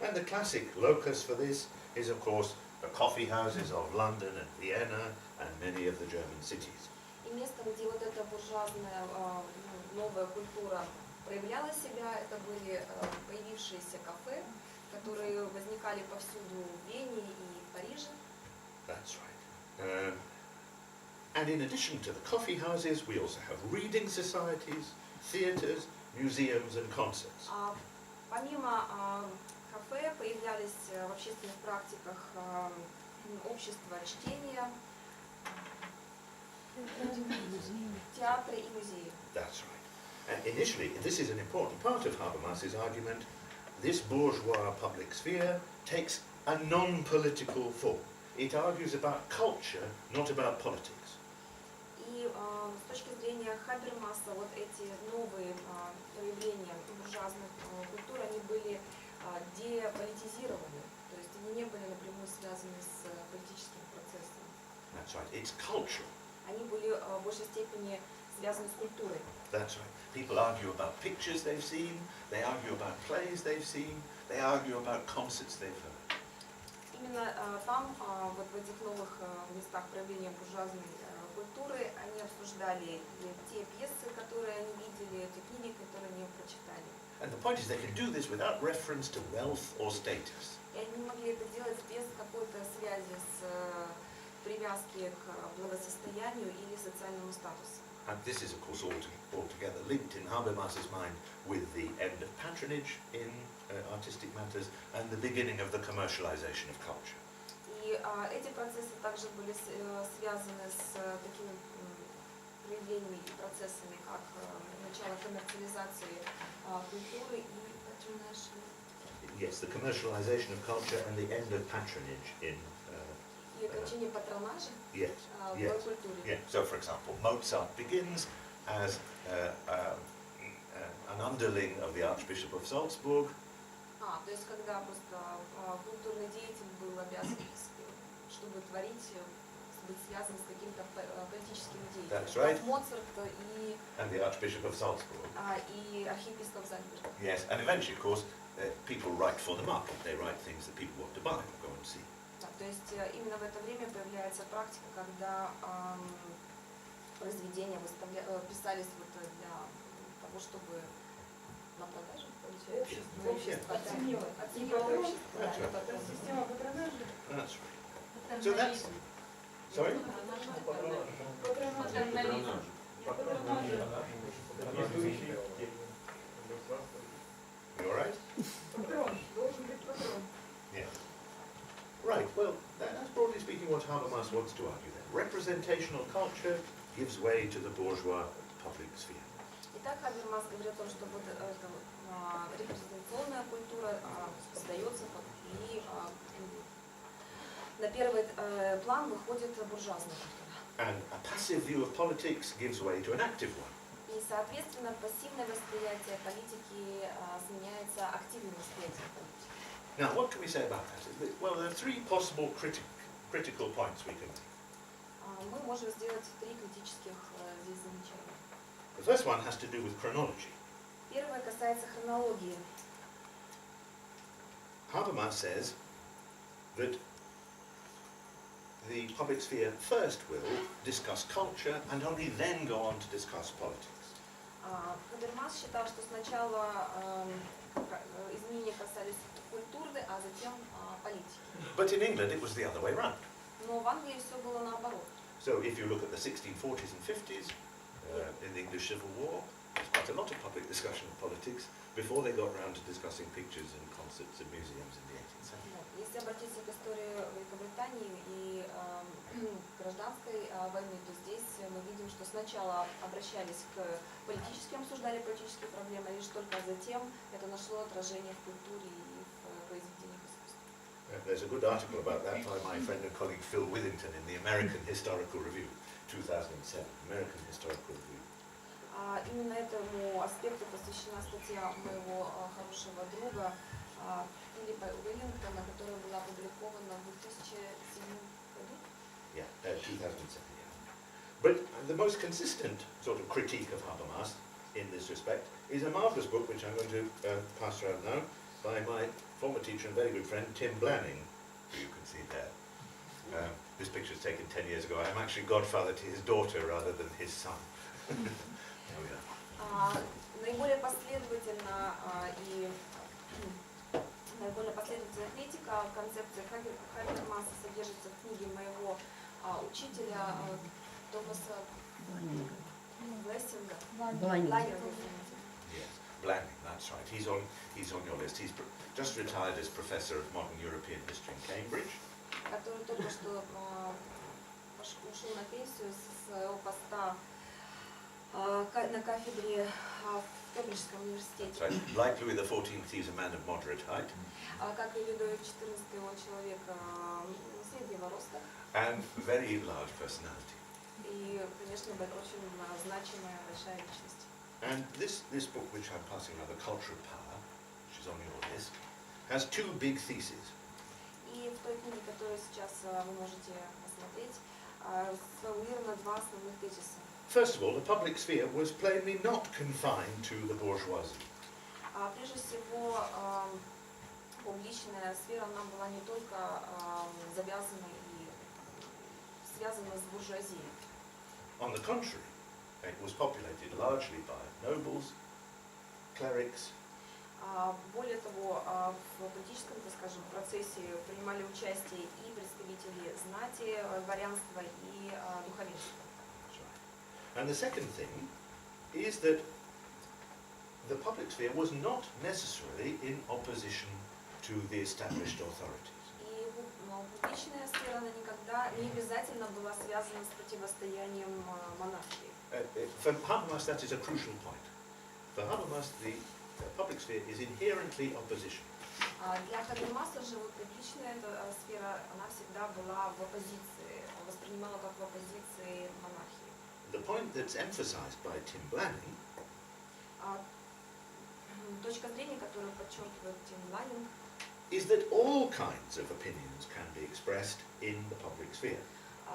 And the classic locus for this is, of course, the coffee houses of London and Vienna and many of the German cities. И местом, где вот эта буржуазная новая культура проявляла себя, это были появившиеся кафе, которые возникали повсюду в Вене и в Париже. That's right. And in addition to the coffee houses, we also have reading societies, theatres, museums and concerts. Помимо кафе появлялись в общественных практиках общества чтения, театры и музеи. That's right. And initially, this is an important part of Habermas's argument, this bourgeois public sphere takes a non-political form. It argues about culture, not about politics. И с точки зрения Хабермаса вот эти новые проявления буржуазной культуры, они были деполитизированы, то есть они не были напрямую связаны с политическим процессом. That's right. It's cultural. Они были в большей степени связаны с культурой. That's right. People argue about pictures they've seen, they argue about plays they've seen, they argue about concerts they've heard. Именно там, вот в этих новых местах проявления буржуазной культуры, они обсуждали те пьесы, которые они видели, те книги, которые они прочитали. And the point is they can do this without reference to wealth or status. И они могли это делать без какой-то связи с привязки к благосостоянию или социальному статусу. And this is, of course, altogether linked in Habermas's mind with the end of patronage in artistic matters and the beginning of the commercialization of culture. И эти процессы также были связаны с такими проявлениями и процессами, как начало коммерциализации культуры и patronage. Yes, the commercialization of culture and the end of patronage in И окончание патронажа yes, в yes, культуре. yeah. So, for example, Mozart begins as an underling of the Archbishop of Salzburg. То есть когда просто культурный деятель был обязан, чтобы творить, быть связан с каким-то политическим деятелем. That's right. Моцарт и And the Archbishop of Salzburg. И архиепископ Зальцбурга. Yes, and eventually, of course, people write for the market. They write things that people want to buy or go and see. То есть именно в это время появляется практика, когда произведения писались вот для того, чтобы на продажу получать. Общество оценило общество. Это система патронажа. That's right. So that's... Sorry? Патронажа. You all right? Патрон, должен быть патрон. Yeah. Right, well, that's broadly speaking what Habermas wants to argue then. Representational culture gives way to the bourgeois public sphere. Итак, Хабермас говорит о том, что вот эта репрезентационная культура создается и на первый план выходит буржуазная культура. And a passive view of politics gives way to an active one. И, соответственно, пассивное восприятие политики сменяется активным восприятием политики. Now, what can we say about that? Well, there are three possible critical points we can make. Мы можем сделать три критических здесь замечания. The first one has to do with chronology. Первое касается хронологии. Habermas says that the public sphere first will discuss culture and only then go on to discuss politics. Хабермас считал, что сначала изменения касались культуры, а затем политики. But in England it was the other way round. Но в Англии все было наоборот. So if you look at the 1640s and 50s, in the English Civil War, there's quite a lot of public discussion of politics before they got around to discussing pictures and concerts and museums in the 18th century. Если обратиться к истории Великобритании и гражданской войны, то здесь мы видим, что сначала обращались к политическим, обсуждали политические проблемы, лишь только затем это нашло отражение в культуре и в произведениях искусства. There's a good article about that by my friend and colleague Phil Withington in the American Historical Review, 2007, American Historical Review. Именно этому аспекту посвящена статья моего хорошего друга Филиппа Уиллингтона, которая была опубликована в 2007 году. Yeah, 2007. Yeah. But the most consistent sort of critique of Habermas in this respect is a marvelous book which I'm going to pass around now by my former teacher and very good friend Tim Blanning, who you can see there. This picture was taken 10 years ago. I'm actually godfather to his daughter rather than his son. There we are. Наиболее последовательная критика концепции Хабермаса содержится в книге моего учителя Томаса Бланнинга. Yes, Blanning, that's right. He's on your list. He's just retired as professor of modern European history in Cambridge. Который только что ушел на пенсию с своего поста на кафедре в Кембриджском университете. Right. Like Louis XIV, he's a man of moderate height. Как и Людовик XIV, он человек среднего роста. And very large personality. И, конечно, очень значимая, большая личность. And this book, which I'm passing around, The Culture of Power, which is on your list, has two big theses. И в той книге, которую сейчас вы можете посмотреть, сформулировано два основных тезиса. First of all, the public sphere was plainly not confined to the bourgeoisie. Прежде всего, публичная сфера, она была не только завязана и связана с буржуазией. On the contrary, it was populated largely by nobles, clerics. Более того, в политическом, так скажем, процессе принимали участие и представители знати, дворянства и духовенства. And the second thing is that the public sphere was not necessarily in opposition to the established authorities. И публичная сфера, она никогда не обязательно была связана с противостоянием монархии. For Habermas, that is a crucial point. For Habermas, the public sphere is inherently opposition. Для Хабермаса же публичная эта сфера, она всегда была в оппозиции, воспринимала как в оппозиции монархии. The point that's emphasized by Tim Blanning точка зрения, которую подчеркивает Тим Бланнинг, is that all kinds of opinions can be expressed in the public sphere.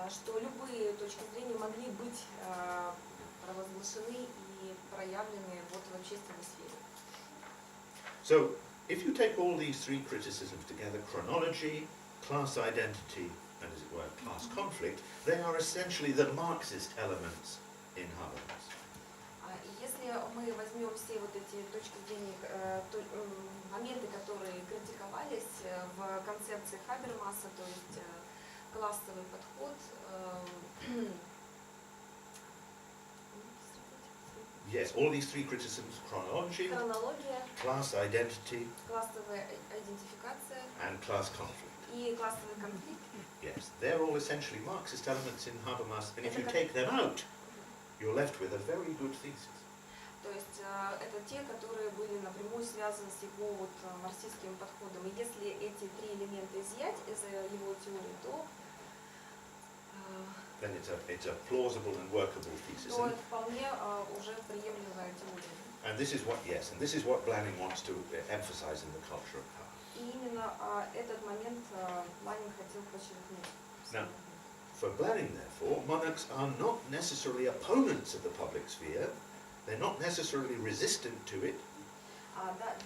Что любые точки зрения могли быть провозглашены и проявлены вот в общественной сфере. So, if you take all these three criticisms together, chronology, class identity, and as it were, class conflict, they are essentially the Marxist elements in Habermas. Если мы возьмем все вот эти точки зрения, моменты, которые критиковались в концепции Хабермаса, то есть классовый подход, Yes, all these three criticisms: chronology, Хронология, class identity, классовая идентификация and class conflict. и классовый конфликт. Yes, they're all essentially Marxist elements in Habermas, and if you take them out, you're left with a very good thesis. То есть это те, которые были напрямую связаны с его вот марксистским подходом. И если эти три элемента изъять из его теории, то Then it's a plausible and workable thesis. это вполне уже приемлемая теория. And this is what, yes, and this is what Blanning wants to emphasize in the culture of power. И именно этот момент Ленин хотел подчеркнуть. Now, for Blanning, therefore, monarchs are not necessarily opponents of the public sphere. They're not necessarily resistant to it.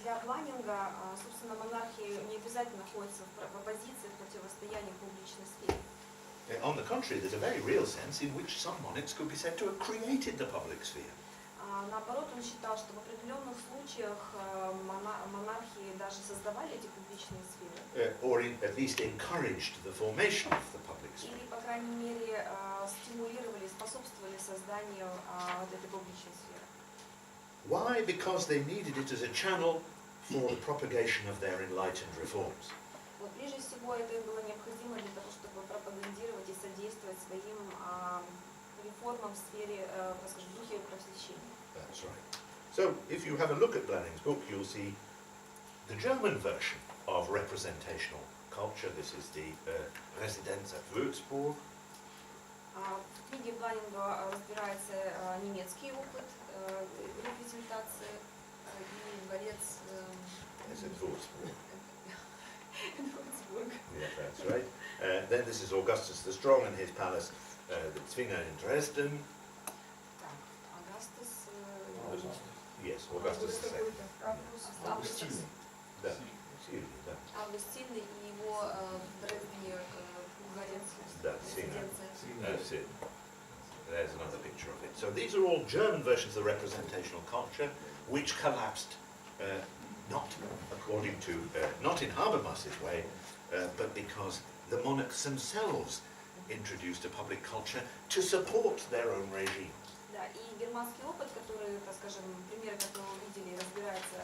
Для Бланинга, собственно, монархии не обязательно находятся в оппозиции, в противостоянии публичной сфере. On the contrary, there's a very real sense in which some monarchs could be said to have created the public sphere. Наоборот, он считал, что в определенных случаях монархии даже создавали эти публичные сферы. Or at least encouraged the formation of the public sphere. Или, по крайней мере, стимулировали, способствовали созданию вот этой публичной сферы. Why? Because they needed it as a channel for the propagation of their enlightened reforms. Вот прежде всего это было необходимо для того, чтобы пропагандировать и содействовать своим реформам в сфере, так скажем, в духе просвещения. That's right. So, if you have a look at Blanning's book, you'll see the German version of representational culture. This is the Residenz at Würzburg. В книге Бланинга разбирается немецкий опыт репрезентации и дворец Yes, at Würzburg. Würzburg. Yeah, that's right. Then this is Augustus the Strong and his palace, the Zwinger in Dresden. Агастус. Yes, Augustus II. Август. Да, Сильвий, да. Август Сильный и его в Дрездене дворец, Да, Сильный. резиденция. There's another picture of it. So these are all German versions of the representational culture, which collapsed not according to, not in Habermas's way, but because the monarchs themselves introduced a public culture to support their own regime. Да, и германский опыт, который, так скажем, примеры, которые вы видели, разбираются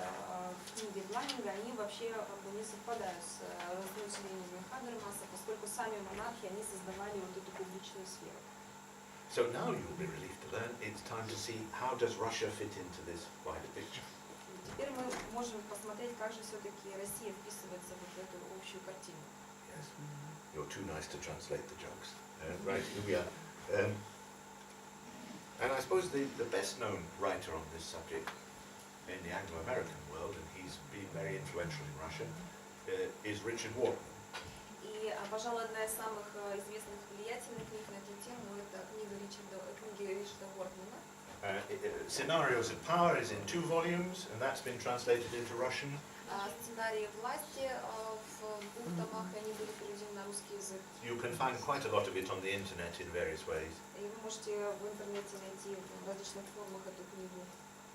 в книге Бланинга, они вообще как бы не совпадают с размышлениями Хабермаса, поскольку сами монархи, они создавали вот эту публичную сферу. So now you'll be relieved to learn it's time to see how does Russia fit into this wider picture. Теперь мы можем посмотреть, как же все-таки Россия вписывается вот в эту общую картину. Yes, you're too nice to translate the jokes. Right, here we are. And I suppose the best known writer on this subject in the Anglo-American world, and he's been very influential in Russia, is Richard Wharton. И, пожалуй, одна из самых известных влиятельных книг на эту тему – это книги Ричарда Уортмана. Scenarios of Power is in 2 volumes, and that's been translated into Russian. Сценарии власти в 2 томах, они были переведены на русский язык. You can find quite a lot of it on the internet in various ways. И вы можете в интернете найти в различных формах эту книгу.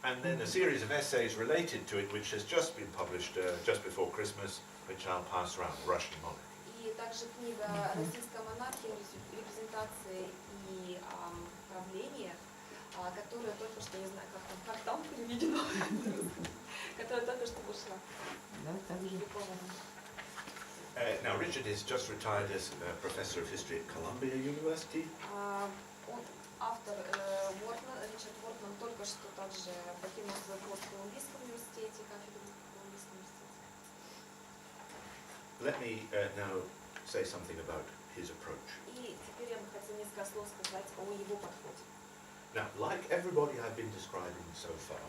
And then a series of essays related to it, which has just been published just before Christmas, which I'll pass around, Russian monarchy. И также книга «Российская монархия, репрезентация и правление», которая только что, не знаю, как там переведено, которая только что вышла. Да, также. Now, Richard is just retired as Professor of History at Columbia University. Он, автор Ричард Уортман, только что также покинул свой пост в Колумбийском университете, кафедру в Колумбийском университете. Let me now say something about his approach. И теперь я бы хотела несколько слов сказать о его подходе. Now, like everybody I've been describing so far,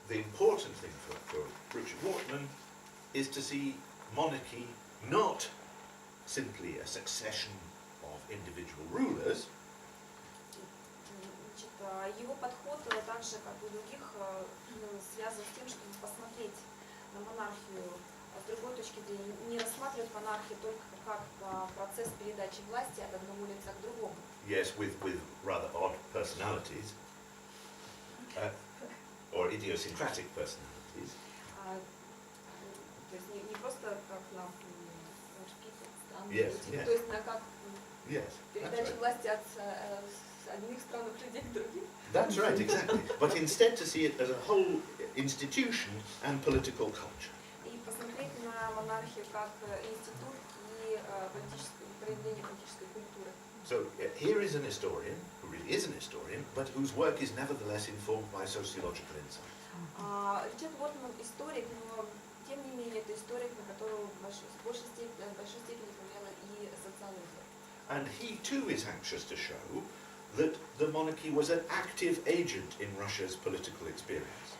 the important thing for Richard Wharton is to see monarchy not simply a succession of individual rulers. Значит, его подход, так же как и у других, связан с тем, чтобы посмотреть на монархию с другой точки зрения, не рассматривать монархию только как процесс передачи власти от одного лица к другому. Yes, with rather odd personalities, or idiosyncratic personalities. То есть не просто как на Yes, странные, yes. то есть на как Yes, that's передача right. власти от одних странных людей к другим. That's right, exactly. But instead to see it as a whole institution and political culture. И посмотреть на монархию как институт и проявление политической культуры. So here is an historian, who really is an historian, but whose work is nevertheless informed by sociological insight. Ричард Вортман историк, но тем не менее это историк, на которого в большей степени повлияла и социология. And he too is anxious to show that the monarchy was an active agent in Russia's political experience.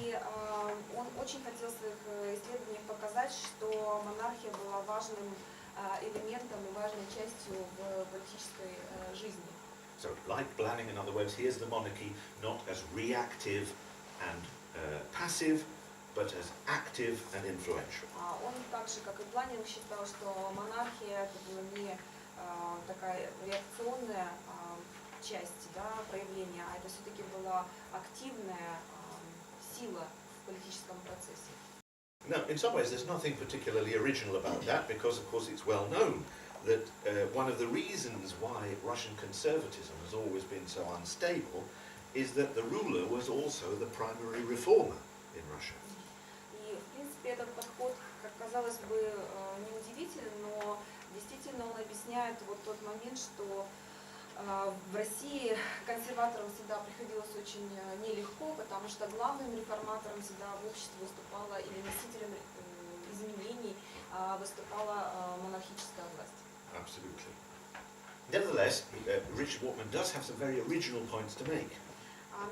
И он очень хотел в своих исследованиях показать, что монархия была важным элементом и важной частью в политической жизни. So, like Blanning, in other words, here's the monarchy not as reactive and passive, but as active and influential. Он так же, как и Бланинг, считал, что монархия это была не такая реакционная часть, да, проявления, а это все-таки была активная сила в политическом процессе. Now, in some ways, there's nothing particularly original about that, because, of course, it's well known that one of the reasons why Russian conservatism has always been so unstable is that the ruler was also the primary reformer in Russia. И, в принципе, этот подход, как казалось бы, неудивителен, но действительно он объясняет вот тот момент, что в России консерваторам всегда приходилось очень нелегко, потому что главным реформатором всегда в обществе выступала, или носителем изменений выступала монархическая власть. Absolutely. Nevertheless, Richard Wortman does have some very original points to make.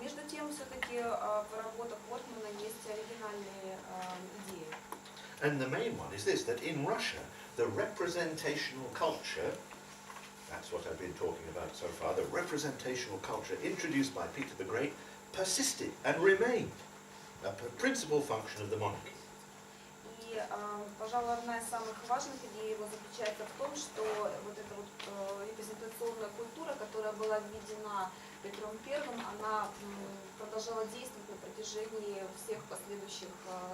Между тем, все-таки в работах Вортмана есть оригинальные идеи. And the main one is this, that in Russia, the representational culture, that's what I've been talking about so far, the representational culture introduced by Peter the Great persisted and remained a principal function of the monarchy. И, пожалуй, одна из самых важных идей его заключается в том, что вот эта вот репрезентационная культура, которая была введена Петром I, она продолжала действовать на протяжении всех последующих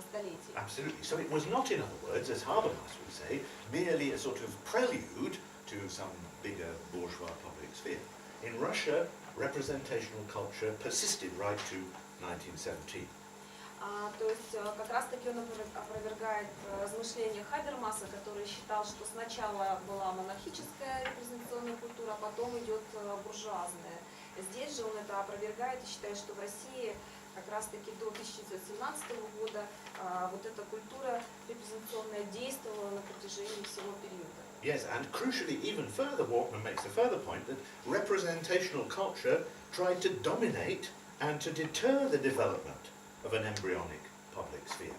столетий. Absolutely. So it was not, in other words, as Habermas would say, merely a sort of prelude to some bigger bourgeois public sphere. In Russia, representational culture persisted right to 1917. То есть как раз-таки он опровергает размышления Хабермаса, который считал, что сначала была монархическая репрезентационная культура, а потом идет буржуазная. Здесь же он это опровергает и считает, что в России как раз-таки до 1917 года вот эта культура репрезентационная действовала на протяжении всего периода. Yes, and crucially, even further, Walkman makes a further point that representational culture tried to dominate and to deter the development of an embryonic public sphere.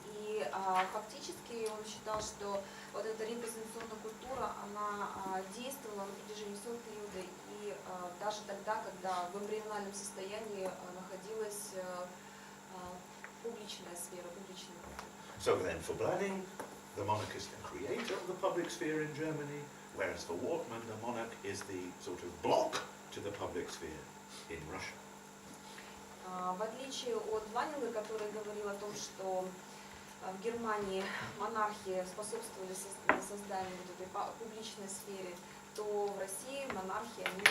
И фактически он считал, что вот эта репрезентационная культура, она действовала на протяжении всего периода и даже тогда, когда в эмбриональном состоянии находилась публичная сфера, публичная культура. So then, for Blanning, the monarch is the creator of the public sphere in Germany, whereas for Wortman, the monarch is the sort of block to the public sphere in Russia. В отличие от Бланинга, который говорил о том, что в Германии монархии способствовали созданию этой публичной сферы, то в России монархии они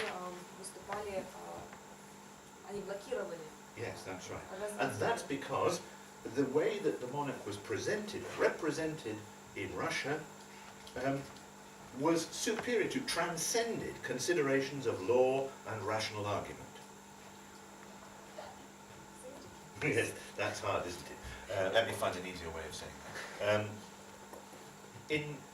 выступали, они блокировали. Yes, that's right. And that's because the way that the monarch was represented in Russia, was superior to, transcended considerations of law and rational argument. Yes, that's hard, isn't it? Let me find an easier way of saying that.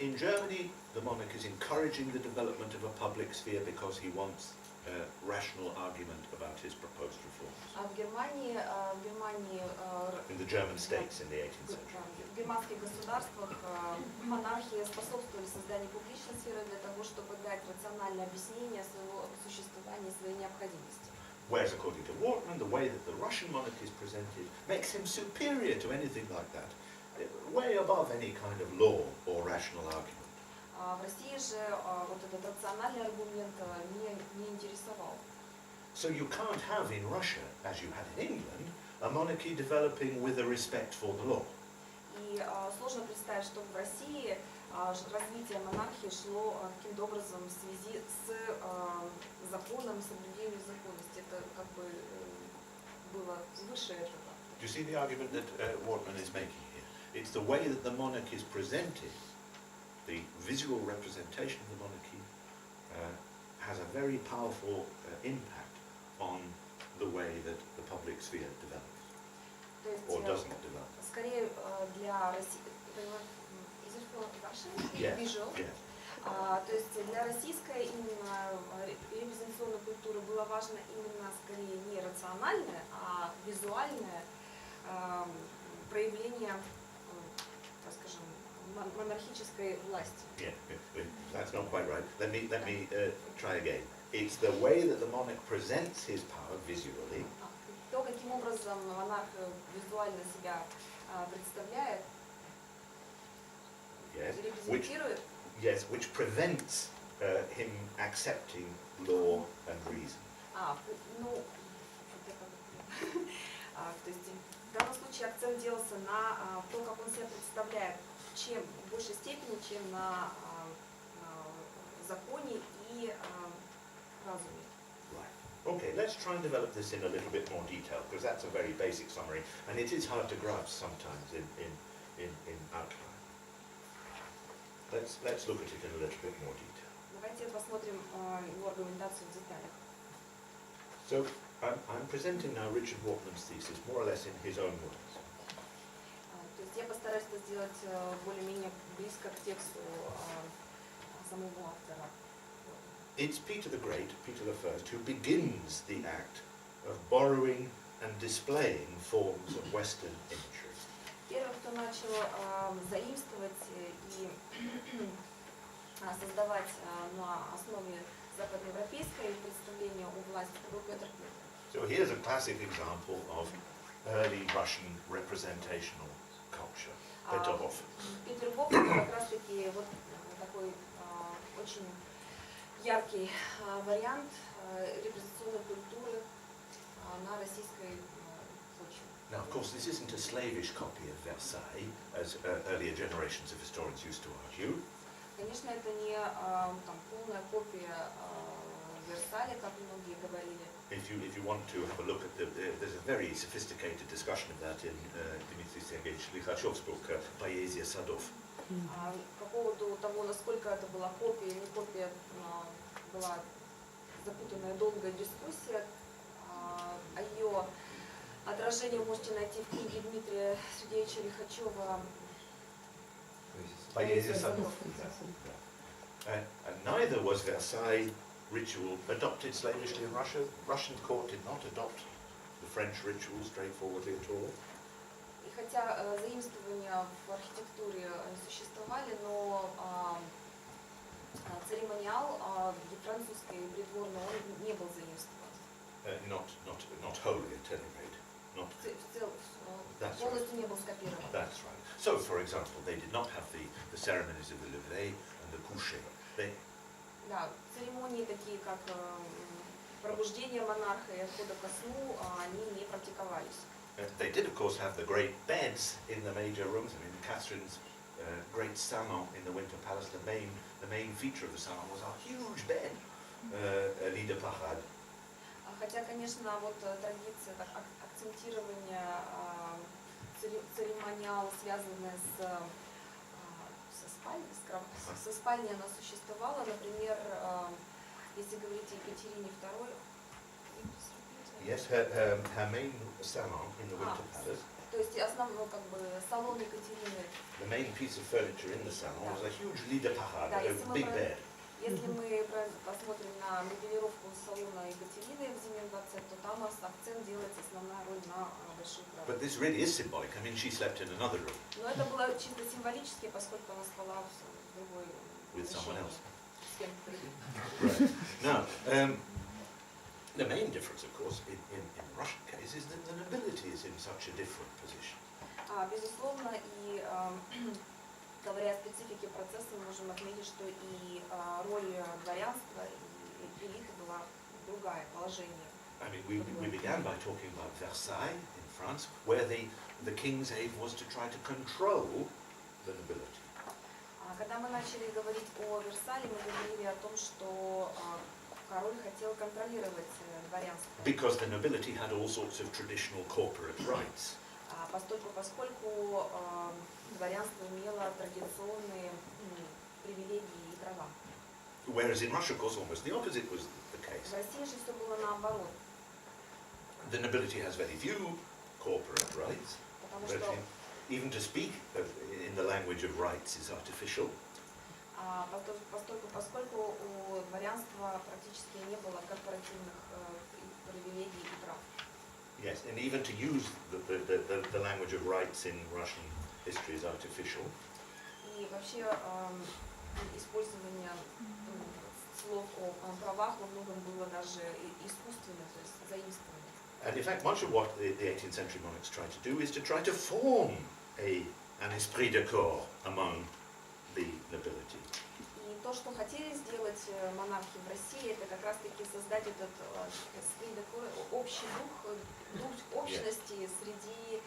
In Germany, the monarch is encouraging the development of a public sphere because he wants rational argument about his proposed reforms. В Германии, In the German states in the 18th century. в германских государствах монархии способствовали созданию публичной сферы для того, чтобы дать рациональное объяснение своего существования, своей необходимости. Whereas, according to Wortman, the way that the Russian monarch is presented makes him superior to anything like that, way above any kind of law or rational argument. В России же вот этот рациональный аргумент не интересовал. So you can't have in Russia, as you had in England, a monarchy developing with a respect for the law. И сложно представить, что в России развитие монархии монархии шло каким-то образом в связи с законом, соблюдением законности. Это как бы было выше этого. Do you see the argument that Wortman is making here? It's the way that the monarch is presented, the visual representation of the monarchy has a very powerful impact on the way that the public sphere develops, or does not develop. Скорее для России, is it for Russian? Yes, Visual? yes. То есть для российской именно репрезентационной культуры было важно именно скорее не рациональное, а визуальное проявление, так скажем, монархической власти. Yeah, that's not quite right. Let me try again. It's the way that the monarch presents his power visually. То, каким образом монарх визуально себя представляет, репрезентирует. Yes, which prevents him accepting law and reason. То есть в данном случае акцент делался на то, как он себя представляет, чем в большей степени, чем на законе и разуме. Right. Okay, let's try and develop this in a little bit more detail, because that's a very basic summary, and it is hard to grasp sometimes in outline. Let's look at it in a little bit more detail. Давайте посмотрим его аргументацию в деталях. So, I'm presenting now Richard Wortman's thesis more or less in his own words. То есть я постараюсь это сделать более-менее близко к тексту самого автора. It's Peter the Great, Peter the First, who begins the act of borrowing and displaying forms of Western imagery. Первый, кто начал заимствовать и создавать на основе западноевропейской представления о власти, был Петр I. So here's a classic example of early Russian representational culture. Peterhof. Петергоф это как раз-таки вот такой очень яркий вариант репрезентационной культуры на российской почве. Now, of course, this isn't a slavish copy of Versailles, as earlier generations of historians used to argue. Конечно, это не там, полная копия Версаля, как многие говорили. If you want to have a look at there's a very sophisticated discussion of that in Dmitry Sergeyevich Likhachev's book «Поэзия садов». По поводу того, насколько это была копия, не копия, была запутанная долгая дискуссия. О ее отражении вы можете найти в книге Дмитрия Сергеевича Лихачева «Поэзия садов». And neither was Versailles ritual adopted slavishly in Russia. Russian court did not adopt the French ritual straightforwardly at all. И хотя заимствования в архитектуре существовали, но церемониал французской придворной он не был заимствован. Not wholly at any rate. Not. Полностью не был скопирован. That's right. So, for example, they did not have the ceremonies of the lever and the coucher. Да, церемонии такие, как пробуждение монарха и отхода ко сну, они не практиковались. They did, of course, have the great beds in the major rooms. I mean, Catherine's great salon in the Winter Palace, the main feature of the salon was a huge bed, lit de parade. Хотя, конечно, вот традиция так, акцентирования церемониала, связанная со спальней, она существовала. Например, если говорить о Екатерине II. Yes, her main salon in the Winter Palace. То есть основной как бы салон Екатерины. The main piece of furniture in the salon was a huge lit de parade, a big bed. Если мы посмотрим на мебелировку салона Екатерины в Зимнем дворце, то там акцент делается основная роль на больших кроватях. But this really is symbolic. I mean, she slept in another room. Но это было чисто символически, поскольку она спала в другой with someone else. С кем-то. Right. Now, the main difference, of course, in Russian case is that the nobility is in such a different position. Безусловно, и говоря о специфике процесса, мы можем отметить, что и роль дворянства и элиты была другая, положение. I mean, we began by talking about Versailles in France, where the king's aim was to try to control the nobility. Когда мы начали говорить о Версале, мы говорили о том, что король хотел контролировать дворянство. Because the nobility had all sorts of traditional corporate rights. Поскольку дворянство имело традиционные привилегии и права. Whereas in Russia, of course, almost the opposite was the case. В России же все было наоборот. The nobility has very few corporate rights. Потому что Even to speak in the language of rights is artificial. Поскольку у дворянства практически не было корпоративных привилегий и прав. Yes, and even to use the language of rights in Russian history is artificial. И вообще использование слов о правах во многом было даже искусственно, то есть заимствование. And in fact, much of what the 18th century monarchs tried to do is to try to form an esprit de corps among the nobility. И то, что хотели сделать монархи в России, это как раз-таки создать этот общий дух общности среди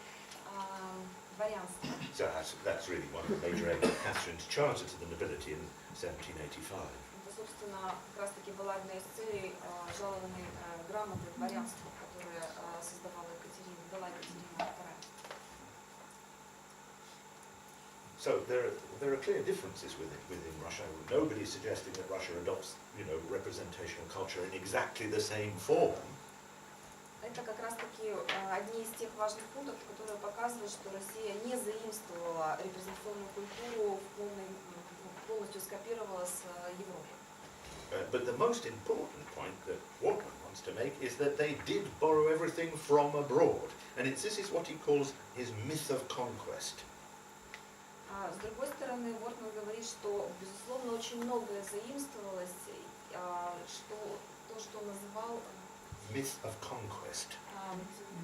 дворянства. So that's really one of the major aims of Catherine's charter to the nobility in 1785. Это, собственно, как раз-таки была одна из целей жалованной грамоты дворянству, которую создавала Екатерина, дала Екатерина II. So there are clear differences within Russia. Nobody is suggesting that Russia adopts, representational culture in exactly the same form. Это как раз-таки одни из тех важных пунктов, которые показывают, что Россия не заимствовала репрезентационную культуру, полностью скопировала с Европы. But the most important point that Wortman wants to make is that they did borrow everything from abroad. And this is what he calls his myth of conquest. С другой стороны, Вортман говорит, что, безусловно, очень многое заимствовалось, что он называл myth of conquest.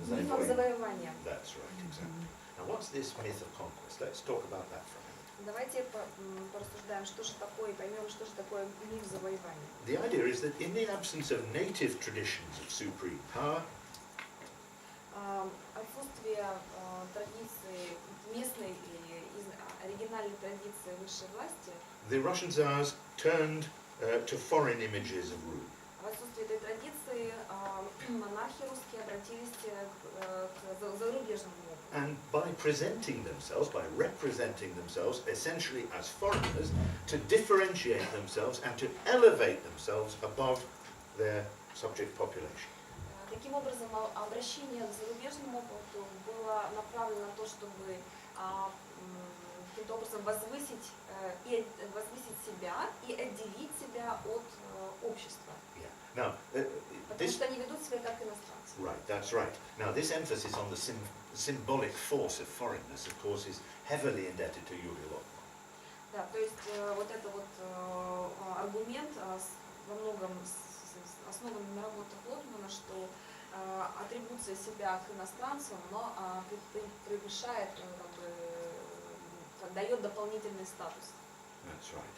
Мифом завоевания. That's right, exactly. Now, what's this myth of conquest? Let's talk about that for a minute. Давайте порассуждаем, что же такое, поймем, что же такое миф завоевания. The idea is that in the absence of native traditions of supreme power, отсутствие традиции местной или оригинальной традиции высшей власти, the Russian Tsars turned to foreign images of rule. В отсутствие этой традиции монархи русские обратились к зарубежному опыту. And by presenting themselves, by representing themselves essentially as foreigners, to differentiate themselves and to elevate themselves above their subject population. Таким образом, обращение к зарубежному опыту было направлено на то, чтобы каким-то образом возвысить себя и отделить себя от общества. Now, Потому что они ведут себя как иностранцы. Right, that's right. Now, this emphasis on the symbolic force of foreignness, of course, is heavily indebted to Yuri Lotman. Да, то есть вот это вот аргумент во многом основан на работах Лотмана, что атрибуция себя к иностранцам, но превышает, дает дополнительный статус. That's right.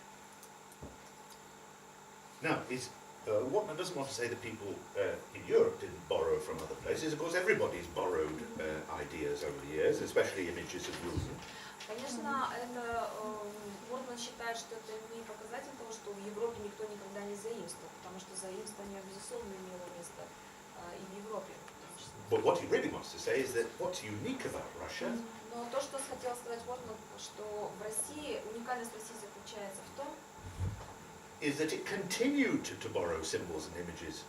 Now, Whatman doesn't want to say that people in Europe didn't borrow from other places. Of course, everybody's borrowed ideas over the years, especially images of rule. Конечно, это Вортман считает, что это не показатель того, что в Европе никто никогда не заимствовал, потому что заимствование, безусловно, имело место и в Европе. But what he really wants to say is that what's unique about Russia. Но то, что хотел сказать Вортман, что в России уникальность России заключается в том, is that it continued to borrow symbols and images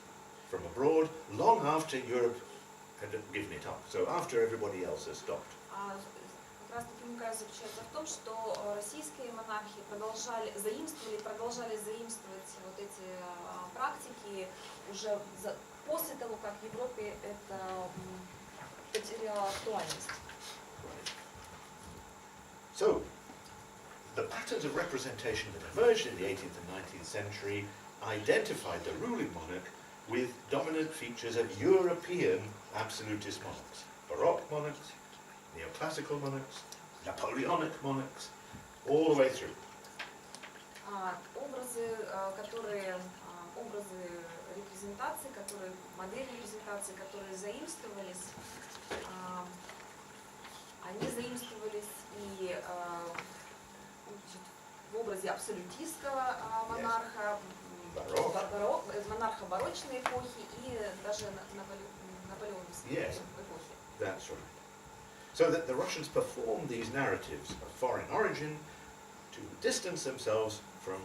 from abroad long after Europe had given it up. So after everybody else has stopped. Как раз таки уникальность заключается в том, что российские монархи продолжали заимствовать вот эти практики уже после того, как в Европе это потеряло актуальность. So, the patterns of representation that emerged in the 18th and 19th century identified the ruling monarch with dominant features of European absolutist monarchs. Baroque monarchs, neoclassical monarchs, Napoleonic monarchs, all the way through. Образы репрезентации, модели репрезентации, которые заимствовались, они заимствовались и в образе абсолютистского монарха, монарха барочной эпохи и даже наполеоновской Yes. эпохи. That's right. So that the Russians perform these narratives of foreign origin to distance themselves from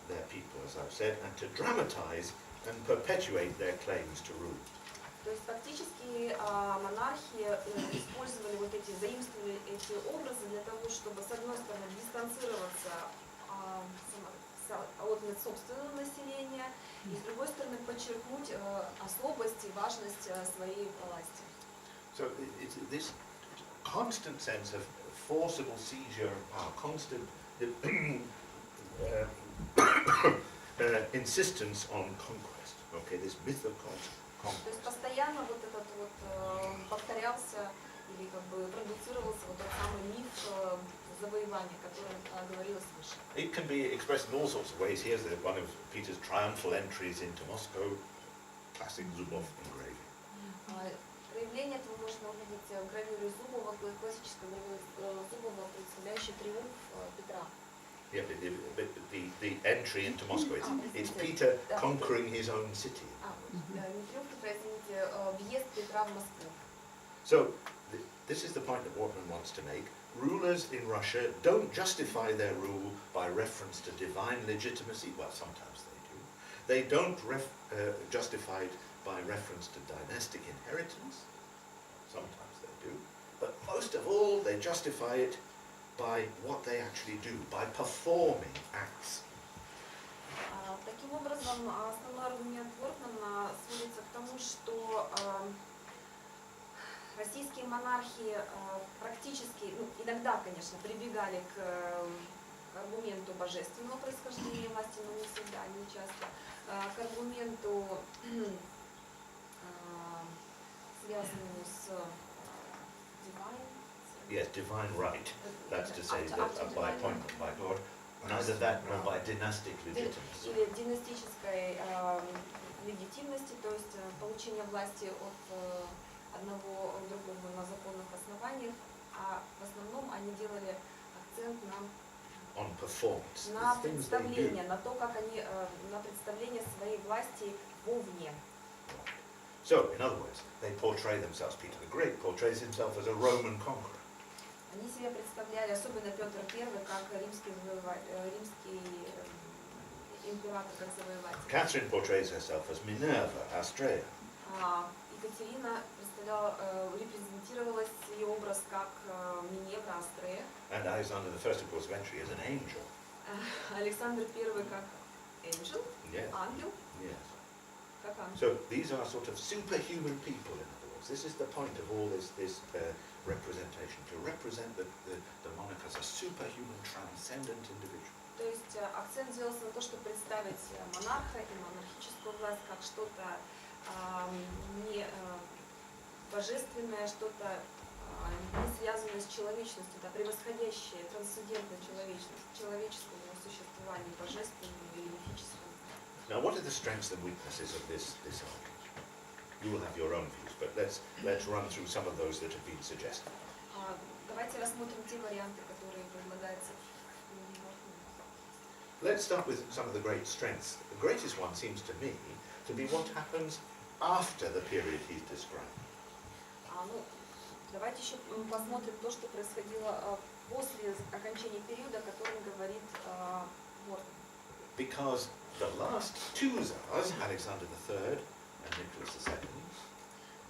their people, as I've said, and to dramatize and perpetuate their claims to rule. То есть фактически монархи использовали вот эти, заимствовали эти образы для того, чтобы, с одной стороны, дистанцироваться от собственного населения, и с другой стороны, подчеркнуть особость и важность своей власти. So it's this constant sense of forcible seizure of power, constant insistence on conquest. Okay, this myth of conquest. То есть постоянно вот этот вот повторялся или как бы продуцировался вот тот самый миф завоевания, о котором говорилось выше. It can be expressed in all sorts of ways. Here's one of Peter's triumphal entries into Moscow, classic Zubov engraving. Проявление этого можно увидеть в гравюре Зубова, классической гравюре Зубова, представляющей триумф Петра. Yeah, but the entry into Moscow, it's Peter conquering his own city. Не триумф Петра, извините, въезд Петра в Москву. So, this is the point that Wortman wants to make. Rulers in Russia don't justify their rule by reference to divine legitimacy. Well, sometimes they do. They don't justify it by reference to dynastic inheritance. Sometimes they do. But most of all, they justify it by what they actually do, by performing acts. Таким образом, основной аргумент Вортмана сводится к тому, что российские монархи практически, иногда, конечно, прибегали к аргументу божественного происхождения власти, но не всегда, не часто, к аргументу, связанному с divine. Yes, divine right. That's to say that by appointment by God, neither that nor by dynastic legitimacy. Или династической легитимности, то есть получение власти от одного другого на законных основаниях, а в основном они делали акцент на представление, на то, как они, на представление своей власти вовне. So, in other words, they portray themselves, Peter the Great portrays himself as a Roman conqueror. Они себя представляли, особенно Петр I, как римский император, как завоеватель. Catherine portrays herself as Minerva, Astrea. Екатерина репрезентировалась ее образ как Миневра, Астрея. And Alexander I, of course, eventually as an angel. Александр I как angel, Yes. ангел. Yes. Как ангел. So these are sort of superhuman people, in other words. This is the point of all this representation, to represent the monarch as a superhuman, transcendent individual. То есть акцент сделался на то, чтобы представить монарха и монархическую власть как что-то не божественное, что-то не связанное с человечностью, это превосходящее, трансцендентное человеческому существованию, божественному или мифическому. Now, what are the strengths and weaknesses of this argument? You will have your own views, but let's run through some of those that have been suggested. Давайте рассмотрим те варианты, которые предлагаются. Let's start with some of the great strengths. The greatest one seems to me to be what happens after the period he's described. Давайте еще посмотрим то, что происходило после окончания периода, о котором говорит Вортман. Because the last two czars, Alexander III and Nicholas II,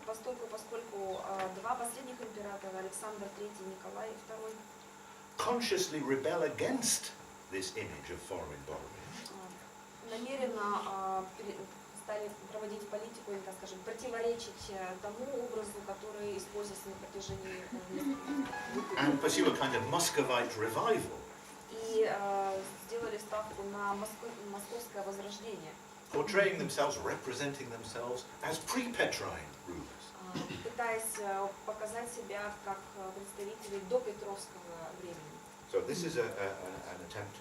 поскольку два последних императора, Александр III и Николай II, consciously rebel against this image of foreign borrowing. Намеренно стали проводить политику, или, так скажем, противоречить тому образу, который использовался на протяжении And pursue a kind of Muscovite revival. И сделали ставку на московское возрождение. Portraying themselves, representing themselves as pre-Petrine rulers. Пытаясь показать себя как представители допетровского времени. So this is an attempt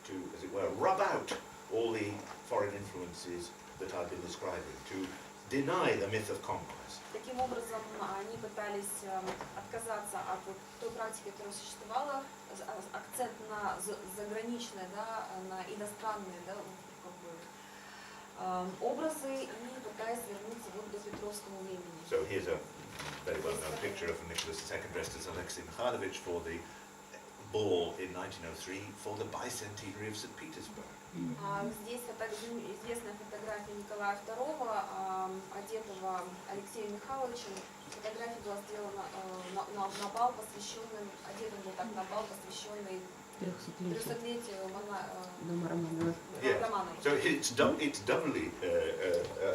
to, as it were, rub out all the foreign influences that I've been describing, to deny the myth of conquest. Таким образом, они пытались отказаться от той практики, которая существовала, акцент на заграничное, да, на иностранные, да, как бы, образы и пытаясь вернуться вот до Петровского времени. So here's a very well-known picture of Nicholas II dressed as Alexei Mikhailovich for the ball in 1903 for the bicentenary of St. Petersburg. Здесь известная фотография Николая II, одетого Алексеем Михайловичем. Фотография была сделана на бал, посвященный, одетым был так на бал, посвященный 300-летию романа. So it's doubly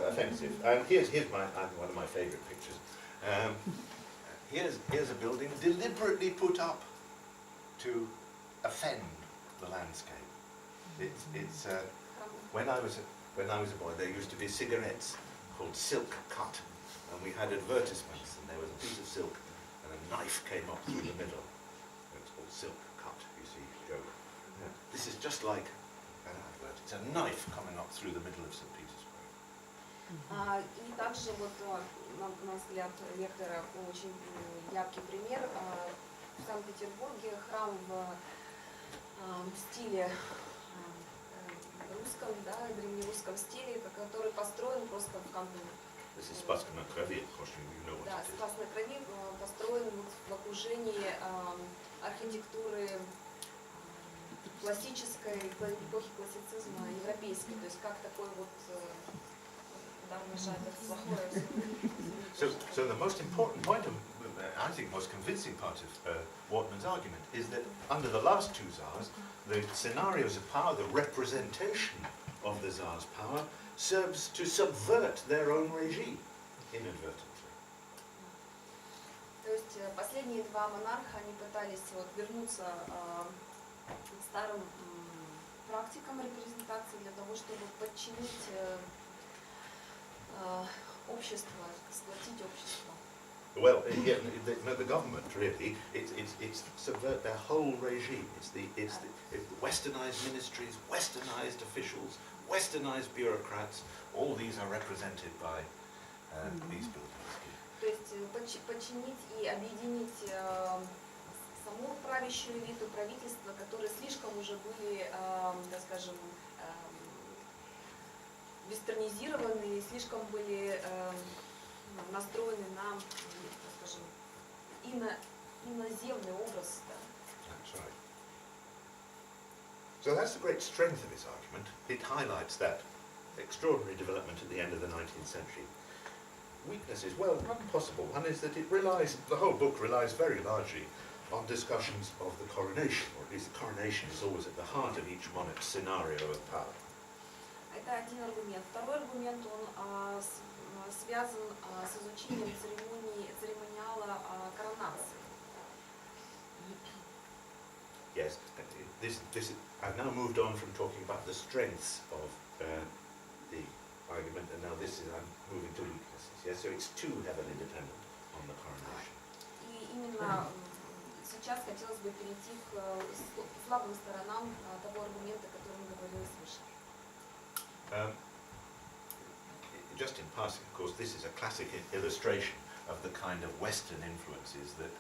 offensive. And here's one of my favorite pictures. Here's a building deliberately put up to offend the landscape. It's when I was a boy, there used to be cigarettes called Silk Cut, and we had advertisements, and there was a piece of silk, and a knife came up through the middle. It's called Silk Cut. You see, joke. This is just like an advert. It's a knife coming up through the middle of St. Petersburg. И также вот, на взгляд лектора, очень яркий пример. В Санкт-Петербурге храм в стиле русском, да, древнерусском стиле, который построен просто в камне. This is Спас на Крови, you know what Да, it is. Спас на Крови построен вот в окружении архитектуры классической, эпохи классицизма, европейской, то есть как такой вот So the most important point of, I think most convincing part of Wortmann's argument is that under the last two Tsars, the scenarios of power, the representation of the Tsar's power, serves to subvert their own regime inadvertently. То есть последние два монарха, они пытались вот вернуться к старым практикам репрезентации для того, чтобы подчинить общество, сплотить общество. Well, yeah, the government really, it's subvert their whole regime. It's westernized ministries, westernized officials, westernized bureaucrats. All these are represented by these buildings. То есть подчинить и объединить саму правящую элиту правительства, которые слишком уже были, так скажем, вестернизированы, слишком были настроены на, так скажем, иноземный образ. Да. That's right. So that's the great strength of his argument. It highlights that extraordinary development at the end of the 19th century. Weaknesses, well, not possible. One is that the whole book relies very largely on discussions of the coronation, or at least the coronation is always at the heart of each monarch's scenario of power. Это один аргумент. Второй аргумент, он связан с изучением церемониала коронации. Yes, I've now moved on from talking about the strengths of the argument, and now I'm moving to weaknesses. Yes, so it's too heavily dependent on the coronation. И именно сейчас хотелось бы перейти к слабым сторонам того аргумента, о котором говорилось выше. Just in passing, of course, this is a classic illustration of the kind of Western influences that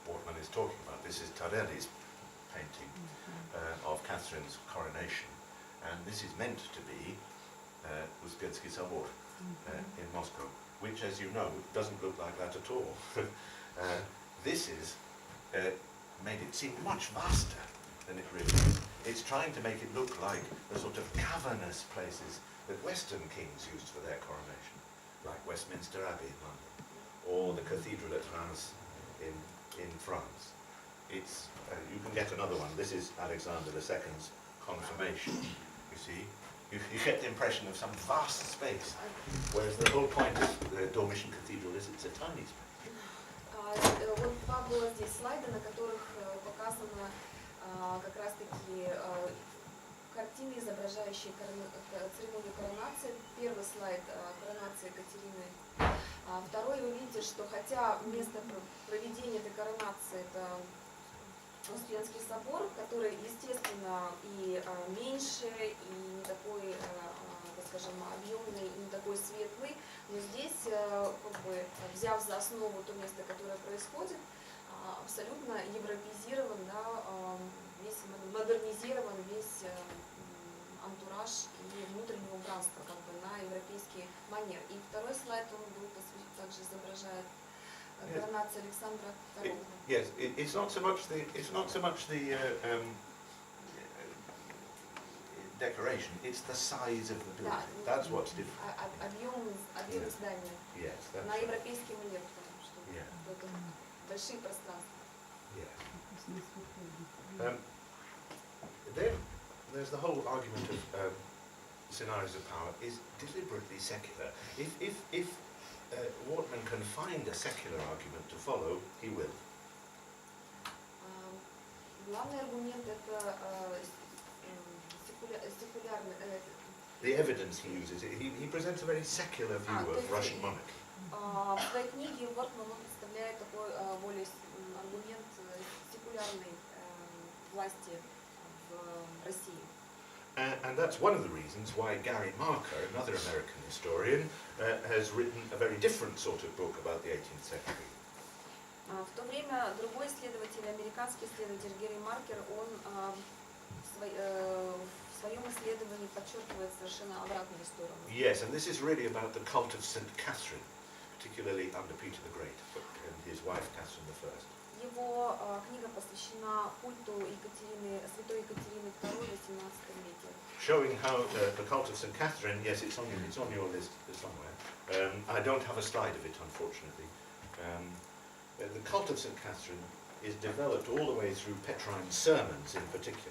Wortmann is talking about. This is Tarelli's painting of Catherine's coronation, and this is meant to be Uspensky Sobor in Moscow, which, as you know, doesn't look like that at all. This is made it seem much vaster than it really is. It's trying to make it look like the sort of cavernous places that Western kings used for their coronation, like Westminster Abbey in London, or the Cathedral at Reims in France. It's you can get another one. This is Alexander II's confirmation. You see, you get the impression of some vast space, whereas the whole point of the Dormition Cathedral is it's a tiny space. Вот два было здесь слайда, на которых показано как раз-таки картины, изображающие церемонию коронации. Первый слайд коронации Екатерины. Второй вы видите, что хотя место проведения этой коронации это Успенский собор, который, естественно, и меньше, и не такой, так скажем, объемный, и не такой светлый, но здесь, как бы, взяв за основу то место, которое происходит, абсолютно европеизирован, да, модернизирован весь антураж и внутреннее убранство как бы на европейский манер. И второй слайд, он был также изображает коронацию Александра II. Yes, it's not so much the decoration, it's the size of the building. That's what's different. Объем здания Yes, that's на right. европейский манер, потому что Yeah. это большие пространства. Yeah. Then there's the whole argument of scenarios of power is deliberately secular. If Wortman can find a secular argument to follow, he will. Главный аргумент это секулярный. The evidence he uses, he presents a very secular view of Russian monarchy. В своей книге Вортман представляет такой более аргумент секулярной власти в России. And that's one of the reasons why Gary Marker, another American historian, has written a very different sort of book about the 18th century. В то время другой исследователь, американский исследователь Гэри Маркер, он в своем исследовании подчеркивает совершенно обратную сторону. Yes, and this is really about the cult of St. Catherine, particularly under Peter the Great and his wife Catherine I. Его книга посвящена культу святой Екатерины II в XVIII веке. Showing how the cult of St. Catherine, yes, it's on your list somewhere. I don't have a slide of it, unfortunately. The cult of St. Catherine is developed all the way through Petrine's sermons in particular.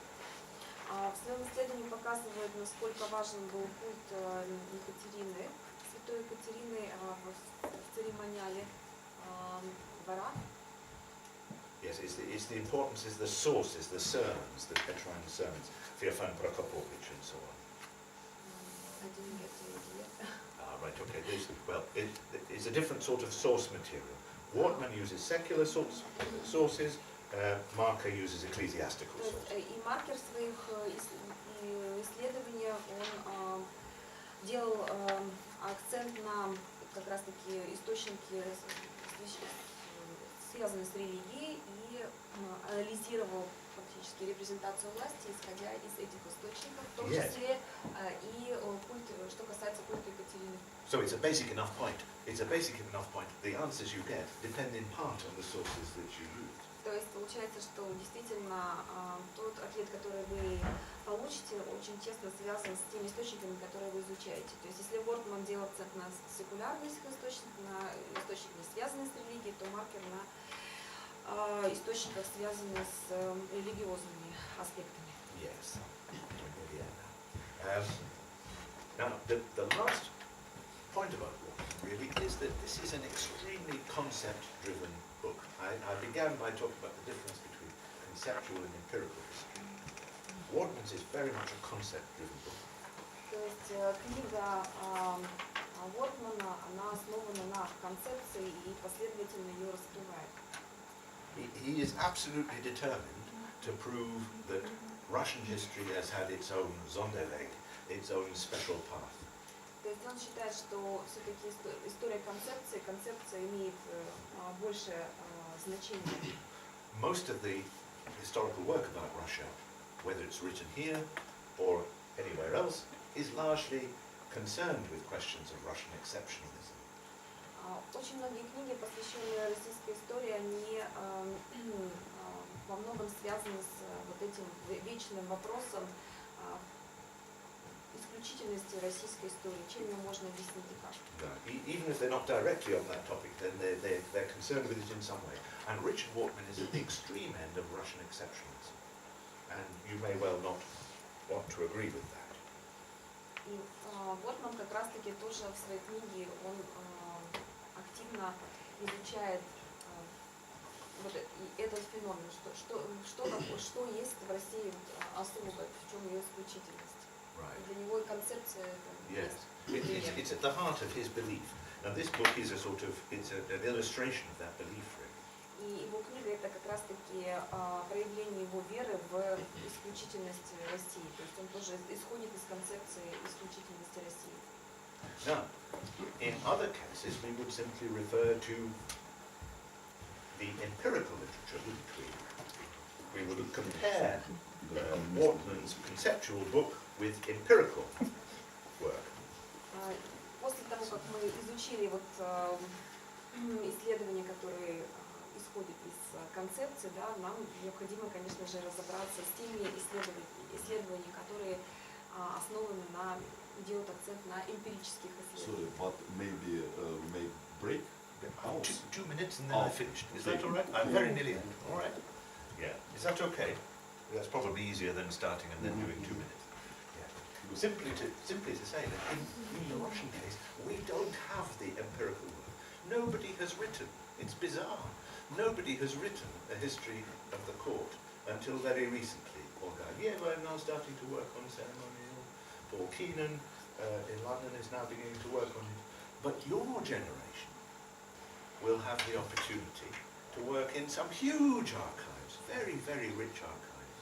В своем исследовании показывает, насколько важен был культ Екатерины, святой Екатерины в церемониале двора. Yes, it's the importance, is the sources, the sermons, the Petrine sermons, Theophan Prokopovich and so on. I didn't get to it yet. Right, okay. It's a different sort of source material. Wortman uses secular sources, Marker uses ecclesiastical sources. И Маркер в своих исследованиях он делал акцент на как раз-таки источники, связанные с религией, и анализировал фактически репрезентацию власти, исходя из этих источников, в том числе и культ, что касается культа Екатерины. So it's a basic enough point. It's a basic enough point. The answers you get depend in part on the sources that you use. То есть получается, что действительно тот ответ, который вы получите, очень тесно связан с теми источниками, которые вы изучаете. То есть если Вортман делал акцент на секулярных источниках, на источниках, связанных с религией, то Маркер на источниках, связанных с религиозными аспектами. Yes. Now, the last point about Wortman really is that this is an extremely concept-driven book. I began by talking about the difference between conceptual and empirical history. Wortman's is very much a concept-driven book. То есть книга Вортмана, она основана на концепции и последовательно ее раскрывает. He is absolutely determined to prove that Russian history has had its own Sonderweg, its own special path. То есть он считает, что все-таки история концепции, концепция имеет большее значение. Most of the historical work about Russia, whether it's written here or anywhere else, is largely concerned with questions of Russian exceptionalism. Очень многие книги, посвященные российской истории, они во многом связаны с вот этим вечным вопросом исключительности российской истории, чем ее можно объяснить и как. Even if they're not directly on that topic, then they're concerned with it in some way. And Richard Wortman is at the extreme end of Russian exceptionalism. And you may well not want to agree with that. И Вортман как раз-таки тоже в своей книге, он активно изучает вот этот феномен, что есть в России особое, в чем ее исключительность. Для него и концепция Yes, it's at the heart of his belief. Now this book is it's an illustration of that belief, really. И его книга это как раз-таки проявление его веры в исключительность России. То есть он тоже исходит из концепции исключительности России. Now, in other cases, we would simply refer to the empirical literature, wouldn't we? We to compare Wortmann's conceptual book with empirical work. После того, как мы изучили вот исследования, которые исходят из концепции, да, нам необходимо, конечно же, разобраться с теми исследованиями, которые основаны на, делают акцент на эмпирических исследованиях. But maybe may break the house. 2 minutes and then I finished. Is that all right? I'm very nearly end. All right? Yeah. Is that okay? That's probably easier than starting and then doing 2 minutes. Yeah. Simply to say that in the Russian case, we don't have the empirical work. Nobody has written. It's bizarre. Nobody has written a history of the court until very recently. Olga Alieva is now starting to work on ceremonial. Paul Keenan in London is now beginning to work on it. But your generation will have the opportunity to work in some huge archives, very, very rich archives,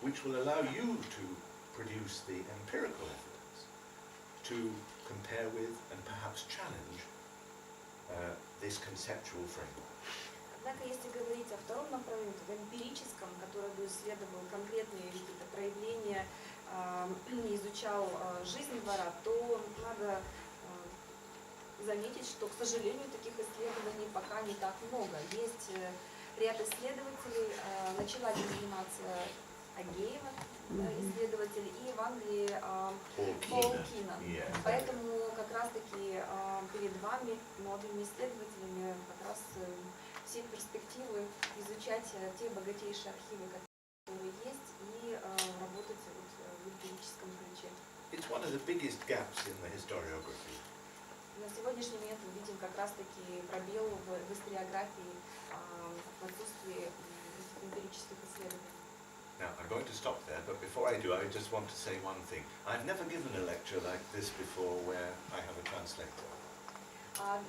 which will allow you to produce the empirical evidence to compare with and perhaps challenge this conceptual framework. Однако, если говорить о втором направлении, в эмпирическом, которое бы исследовало конкретные какие-то проявления, изучал жизнь двора, то надо заметить, что, к сожалению, таких исследований пока не так много. Есть ряд исследователей, начала этим заниматься Агеева, исследователь, и в Англии Пол Кинан. Поэтому как раз-таки перед вами, молодыми исследователями, как раз все перспективы изучать те богатейшие архивы, которые есть, и работать в эмпирическом ключе. It's one of the biggest gaps in the historiography. На сегодняшний момент мы видим как раз-таки пробел в историографии в отсутствии эмпирических исследований. Now, I'm going to stop there, but before I do, I just want to say one thing. I've never given a lecture like this before where I have a translator.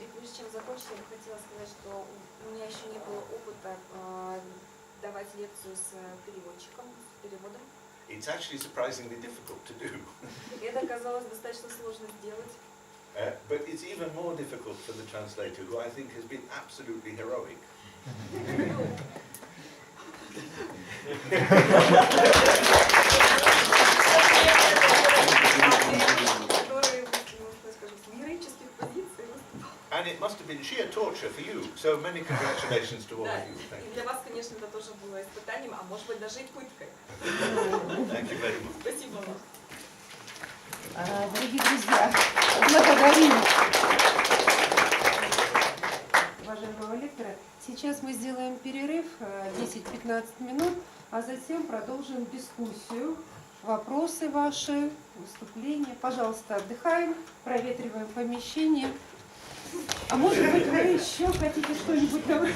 И прежде чем закончить, я бы хотела сказать, что у меня еще не было опыта давать лекцию с переводчиком, с переводом. It's actually surprisingly difficult to do. Это оказалось достаточно сложно сделать. But it's even more difficult for the translator, who I think has been absolutely heroic. And it must have been sheer torture for you, so many congratulations to all of you. И для вас, конечно, это тоже было испытанием, а может быть даже и пыткой. Thank you very much. Спасибо вам. Дорогие друзья, благодарим уважаемого лектора. Сейчас мы сделаем перерыв 10-15 минут, а затем продолжим дискуссию, вопросы ваши, выступления. Пожалуйста, отдыхаем, проветриваем помещение. А может быть, вы еще хотите что-нибудь добавить?